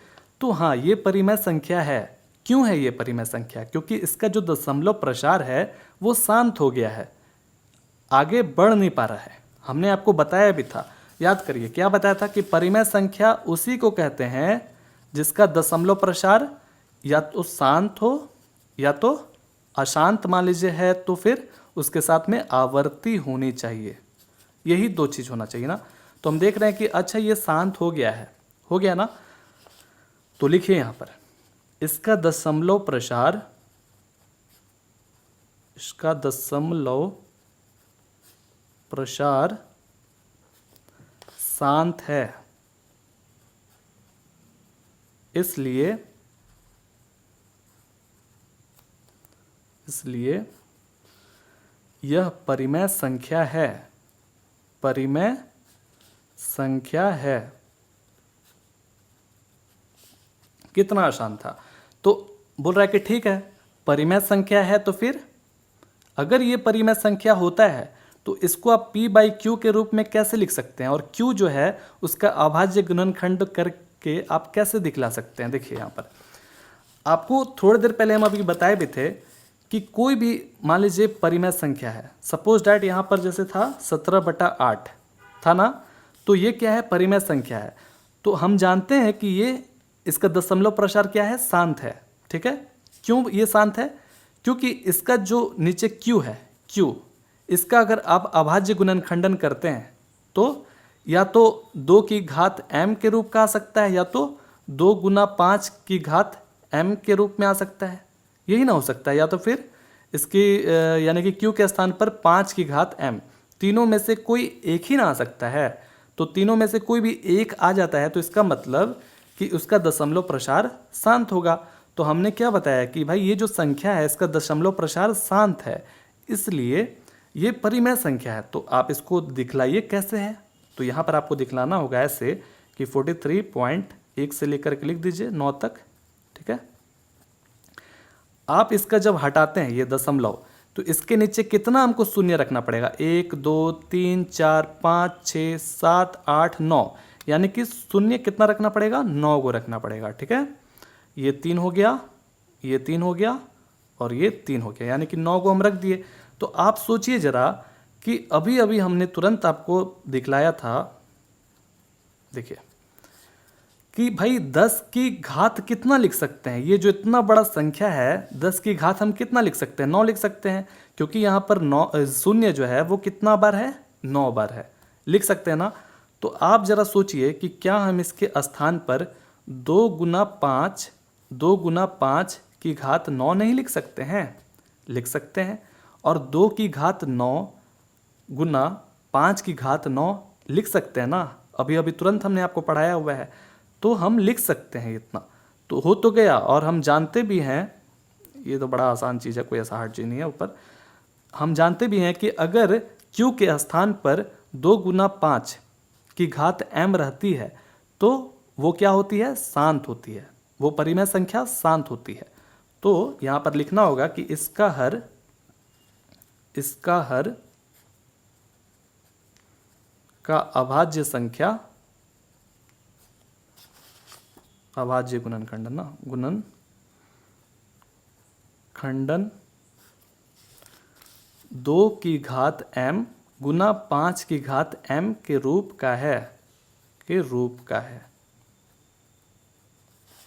तो हाँ, ये परिमेय संख्या है। क्यों है ये परिमेय संख्या? क्योंकि इसका जो दशमलव प्रसार है वो शांत हो गया है, आगे बढ़ नहीं पा रहा है। हमने आपको बताया भी था, याद करिए क्या बताया था कि परिमेय संख्या उसी को कहते हैं जिसका दशमलव प्रसार या तो शांत हो या तो अशांत मान लीजिए है, तो फिर उसके साथ में आवर्ती होनी चाहिए। यही दो चीज होना चाहिए ना। तो हम देख रहे हैं कि अच्छा ये शांत हो गया है, हो गया ना। तो लिखिए यहां पर इसका दशमलव प्रसार, इसका दशमलव प्रसार शांत है, इसलिए यह परिमेय संख्या है। परिमेय संख्या है। कितना आसान था। तो बोल रहा है कि ठीक है, परिमेय संख्या है, तो फिर अगर ये परिमेय संख्या होता है तो इसको आप p/q के रूप में कैसे लिख सकते हैं, और q जो है उसका अभाज्य गुणनखंड करके आप कैसे दिखला सकते हैं। देखिए यहाँ पर आपको थोड़ी देर पहले हम अभी बताए भी थे कि कोई भी मान लीजिए परिमेय संख्या है, सपोज डैट यहाँ पर जैसे था 17/8 था ना, तो ये क्या है? परिमेय संख्या है। तो हम जानते हैं कि ये इसका दशमलव प्रसार क्या है? शांत है। ठीक है, क्यों ये शांत है? क्योंकि इसका जो नीचे q है, q, इसका अगर आप अभाज्य गुणनखंडन करते हैं तो या तो 2 की घात m के रूप का आ सकता है, या तो 2 × 5 की घात m के रूप में आ सकता है। यही ना हो सकता है, या तो फिर इसकी यानी कि q के स्थान पर 5 की घात m, तीनों में से कोई एक ही ना आ सकता है। तो तीनों में से कोई भी एक आ जाता है तो इसका मतलब कि उसका दशमलव प्रसार शांत होगा। तो हमने क्या बताया कि भाई ये जो संख्या है इसका दशमलव प्रसार शांत है, इसलिए ये परिमेय संख्या है। तो आप इसको दिखलाइए कैसे है। तो यहाँ पर आपको दिखलाना होगा ऐसे कि 43.1 से लेकर के लिख दीजिए 9 तक। ठीक है, आप इसका जब हटाते हैं ये दशमलव, तो इसके नीचे कितना हमको शून्य रखना पड़ेगा? 1 2 3 4 5 6 7 8 9, यानी कि शून्य कितना रखना पड़ेगा? 9 को रखना पड़ेगा। ठीक है, ये 3 हो गया, ये 3 हो गया और ये 3 हो गया, यानी कि 9 को हम रख दिए। तो आप सोचिए जरा कि अभी अभी हमने तुरंत आपको दिखलाया था, देखिए कि भाई 10 की घात कितना लिख सकते हैं। ये जो इतना बड़ा संख्या है 10 की घात हम कितना लिख सकते हैं? 9 लिख सकते हैं, क्योंकि यहाँ पर 9 शून्य जो है वो कितना बार है? 9 बार है, लिख सकते हैं ना। तो आप जरा सोचिए कि क्या हम इसके स्थान पर 2 × 5 की घात 9 नहीं लिख सकते हैं? लिख सकते हैं। और 2 की घात 9 × 5 की घात 9 लिख सकते हैं ना। अभी अभी तुरंत हमने आपको पढ़ाया हुआ है, तो हम लिख सकते हैं इतना। तो हो तो गया। और हम जानते भी हैं, ये तो बड़ा आसान चीज़ है, कोई ऐसा हार्ड चीज़ नहीं है। ऊपर हम जानते भी हैं कि अगर q के स्थान पर 2 × 5 की घात m रहती है तो वो क्या होती है? शांत होती है, वो परिमेय संख्या शांत होती है। तो यहाँ पर लिखना होगा कि इसका हर का अभाज्य संख्या, अभाज्य गुणनखंडन ना, गुणनखंडन 2 की घात m × 5 की घात m के रूप का है,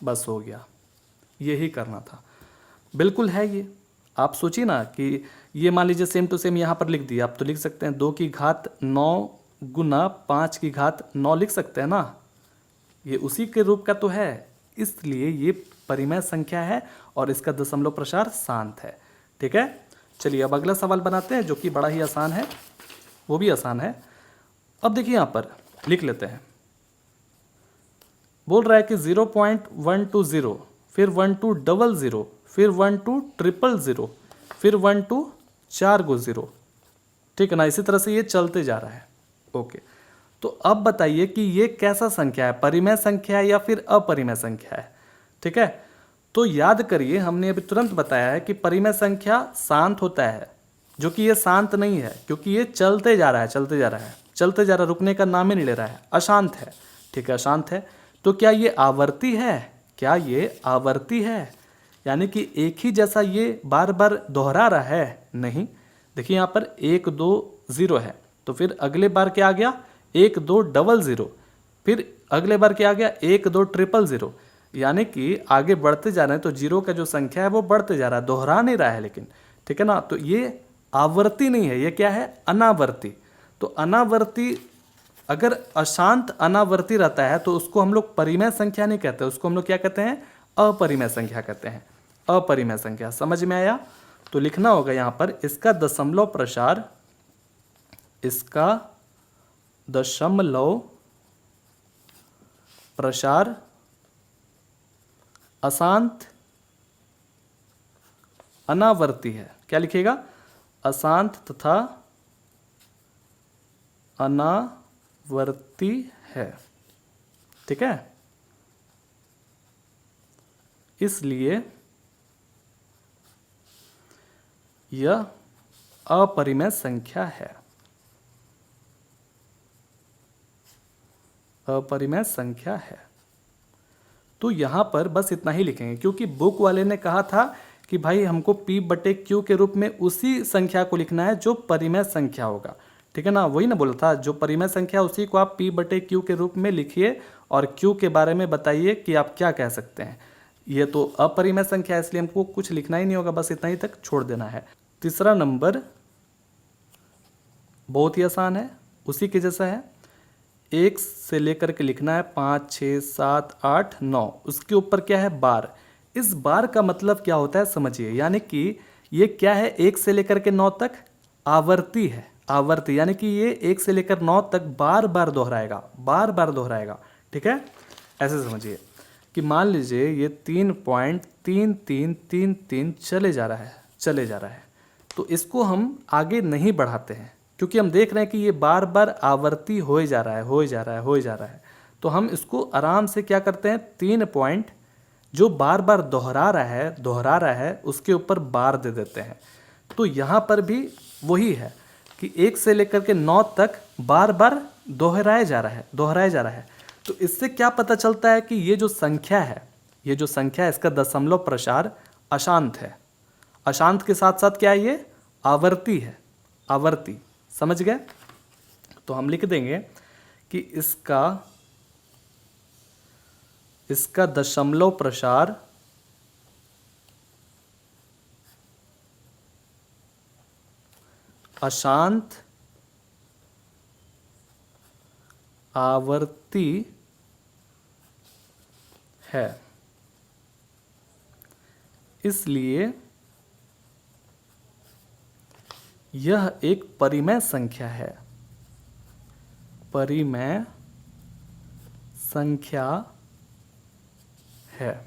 बस हो गया। यही करना था, बिल्कुल है ये। आप सोचिए ना कि ये मान लीजिए सेम टू सेम यहाँ पर लिख दिया, आप तो लिख सकते हैं 2 की घात 9 × 5 की घात 9 लिख सकते हैं ना। ये उसी के रूप का तो है, इसलिए ये परिमेय संख्या है और इसका दशमलव प्रसार शांत है। ठीक है, चलिए अब अगला सवाल बनाते हैं जो कि बड़ा ही आसान है, वो भी आसान है। अब देखिए यहाँ पर लिख लेते हैं, बोल रहा है कि 0.120, फिर 1200, फिर 1200, फिर 4 गो 0। ठीक है ना, इसी तरह से ये चलते जा रहा है। ओके, तो अब बताइए कि ये कैसा संख्या है? परिमेय संख्या है या फिर अपरिमेय संख्या है? ठीक है, तो याद करिए हमने अभी तुरंत बताया है कि परिमेय संख्या शांत होता है, जो कि ये शांत नहीं है, क्योंकि ये चलते जा रहा है, चलते जा रहा है, चलते जा रहा है, रुकने का नाम ही नहीं ले रहा है, अशांत है। ठीक है, अशांत है। तो क्या ये आवर्ती है? क्या ये आवर्ती है? यानी कि एक ही जैसा ये बार बार दोहरा रहा है? नहीं। देखिए यहाँ पर 1 2 0 है, तो फिर अगले बार क्या आ गया? 1 2 डबल 0, फिर अगले बार क्या आ गया? 1 2 ट्रिपल 0। यानी कि आगे बढ़ते जा रहे हैं तो जीरो का जो संख्या है वो बढ़ते जा रहा है, दोहरा नहीं रहा है लेकिन। ठीक है ना, तो ये आवर्ती नहीं है, ये क्या है? अनावर्ती। तो अनावर्ती, अगर अशांत अनावर्ती रहता है तो उसको हम लोग परिमेय संख्या नहीं कहते, उसको हम लोग क्या कहते हैं? अपरिमेय संख्या कहते हैं, अपरिमेय संख्या। समझ में आया? तो लिखना होगा यहाँ पर इसका दशमलव प्रसार, इसका दशमलव प्रसार अशांत अनावर्ती है। क्या लिखेगा? अशांत तथा अनावर्ती है। ठीक है, इसलिए यह अपरिमेय संख्या है, अपरिमेय संख्या है। तो यहां पर बस इतना ही लिखेंगे, क्योंकि बुक वाले ने कहा था कि भाई हमको P बटे Q के रूप में उसी संख्या को लिखना है जो परिमेय संख्या होगा। ठीक है ना, वही ना बोला था, जो परिमेय संख्या उसी को आप P बटे Q के रूप में लिखिए और Q के बारे में बताइए कि आप क्या कह सकते हैं। ये तो अपरिमेय संख्या है, इसलिए हमको कुछ लिखना ही नहीं होगा, बस इतना ही तक छोड़ देना है। तीसरा नंबर बहुत ही आसान है, उसी के जैसा है। 1 से लेकर के लिखना है 5 6 7 8 9, उसके ऊपर क्या है? बार। इस बार का मतलब क्या होता है समझिए, यानी कि ये क्या है? 1 से लेकर के 9 तक आवर्ती है, आवर्ती, यानी कि ये 1 से लेकर 9 तक बार बार दोहराएगा, बार बार दोहराएगा। ठीक है, ऐसे समझिए कि मान लीजिए ये 3.3333 चले जा रहा है, चले जा रहा है, तो इसको हम आगे नहीं बढ़ाते हैं, क्योंकि हम देख रहे हैं कि ये बार बार आवर्ती हो जा रहा है, हो जा रहा है, हो जा रहा है। तो हम इसको आराम से क्या करते हैं? 3 पॉइंट जो बार बार दोहरा रहा है उसके ऊपर बार दे देते हैं। तो यहाँ पर भी वही है कि 1 से लेकर के 9 तक बार बार दोहराया जा रहा है, दोहराया जा रहा है। तो इससे क्या पता चलता है कि ये जो संख्या है, ये जो संख्या है, इसका दशमलव प्रसार अशांत है। अशांत के साथ साथ क्या है? ये आवर्ती है, आवर्ती। समझ गए? तो हम लिख देंगे कि इसका दशमलव प्रसार अशांत आवर्ती है, इसलिए यह एक परिमेय संख्या है, परिमेय संख्या है।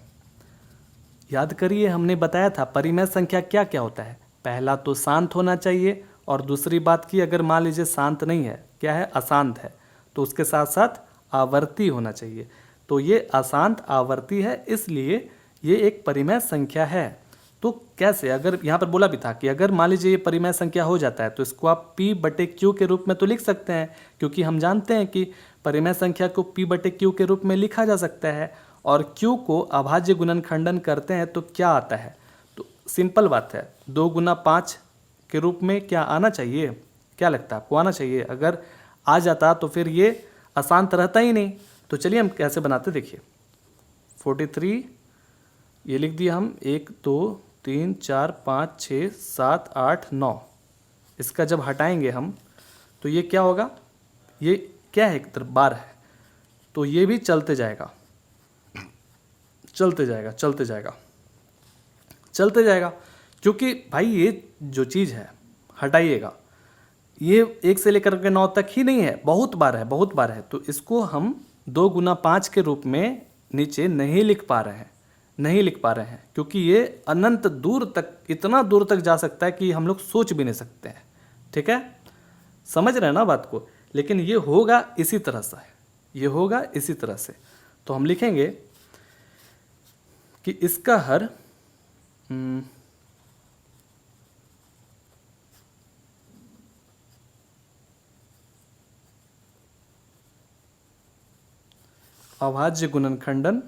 याद करिए, हमने बताया था परिमेय संख्या क्या क्या होता है। पहला तो शांत होना चाहिए, और दूसरी बात की अगर मान लीजिए शांत नहीं है, क्या है? अशांत है, तो उसके साथ साथ आवर्ती होना चाहिए। तो ये अशांत आवर्ती है, इसलिए ये एक परिमेय संख्या है। तो कैसे? अगर यहाँ पर बोला भी था कि अगर मान लीजिए ये परिमेय संख्या हो जाता है तो इसको आप P बटे Q के रूप में तो लिख सकते हैं, क्योंकि हम जानते हैं कि परिमेय संख्या को P बटे Q के रूप में लिखा जा सकता है। और Q को अभाज्य गुणनखंडन करते हैं तो क्या आता है? तो सिंपल बात है, 2 गुना 5 के रूप में क्या आना चाहिए? क्या लगता है आपको? आना चाहिए। अगर आ जाता तो फिर ये अशांत रहता ही नहीं। तो चलिए हम कैसे बनाते, देखिए। 43 ये लिख दिया हम, 1 2 3 4 5 6 7 8 9। इसका जब हटाएंगे हम तो ये क्या होगा? ये क्या है? एक तरफ बार है, तो ये भी चलते जाएगा, चलते जाएगा, चलते जाएगा, चलते जाएगा। क्योंकि भाई ये जो चीज़ है, हटाइएगा, ये 1 से लेकर के 9 तक ही नहीं है, बहुत बार है, बहुत बार है। तो इसको हम 2 गुना 5 के रूप में नीचे नहीं लिख पा रहे हैं, नहीं लिख पा रहे हैं, क्योंकि ये अनंत दूर तक, इतना दूर तक जा सकता है कि हम लोग सोच भी नहीं सकते हैं। ठीक है, समझ रहे हैं ना बात को? लेकिन ये होगा इसी तरह से, ये होगा इसी तरह से। तो हम लिखेंगे कि इसका हर अभाज्य गुणनखंडन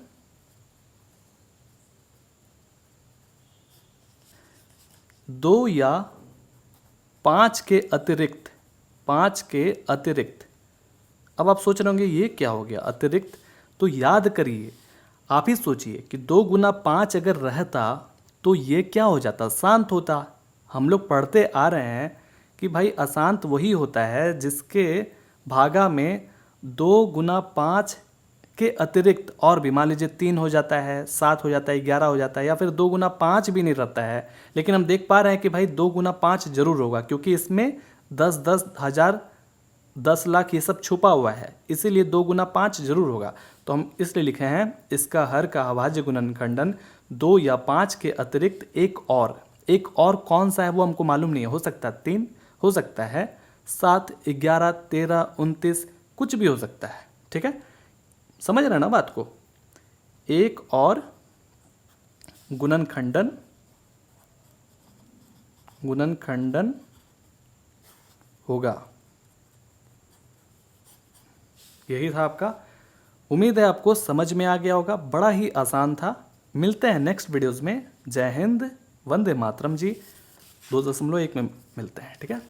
दो या पांच के अतिरिक्त, पांच के अतिरिक्त। अब आप सोच रहे होंगे ये क्या हो गया अतिरिक्त, तो याद करिए, आप ही सोचिए कि 2 गुना 5 अगर रहता तो ये क्या हो जाता, शांत होता। हम लोग पढ़ते आ रहे हैं कि भाई अशांत वही होता है जिसके भागा में 2 गुना 5 के अतिरिक्त और भी, मान लीजिए 3 हो जाता है, 7 हो जाता है, 11 हो जाता है, या फिर 2 गुना 5 भी नहीं रहता है, लेकिन हम देख पा रहे हैं कि भाई 2 गुना 5 जरूर होगा, क्योंकि इसमें 10 हज़ार 10 लाख ये सब छुपा हुआ है, इसीलिए 2 गुना 5 जरूर होगा। तो हम इसलिए लिखे हैं इसका हर का अभाज्य गुणनखंडन 2 या 5 के अतिरिक्त एक और कौन सा है वो हमको मालूम नहीं है, हो सकता है 3, हो सकता है 7, 11, 13, 29, कुछ भी हो सकता है। ठीक है, समझ रहे ना बात को। एक और गुणनखंडन होगा, यही था आपका। उम्मीद है आपको समझ में आ गया होगा, बड़ा ही आसान था। मिलते हैं नेक्स्ट वीडियोस में। जय हिंद, वंदे मातरम जी। 2.1 में मिलते हैं, ठीक है।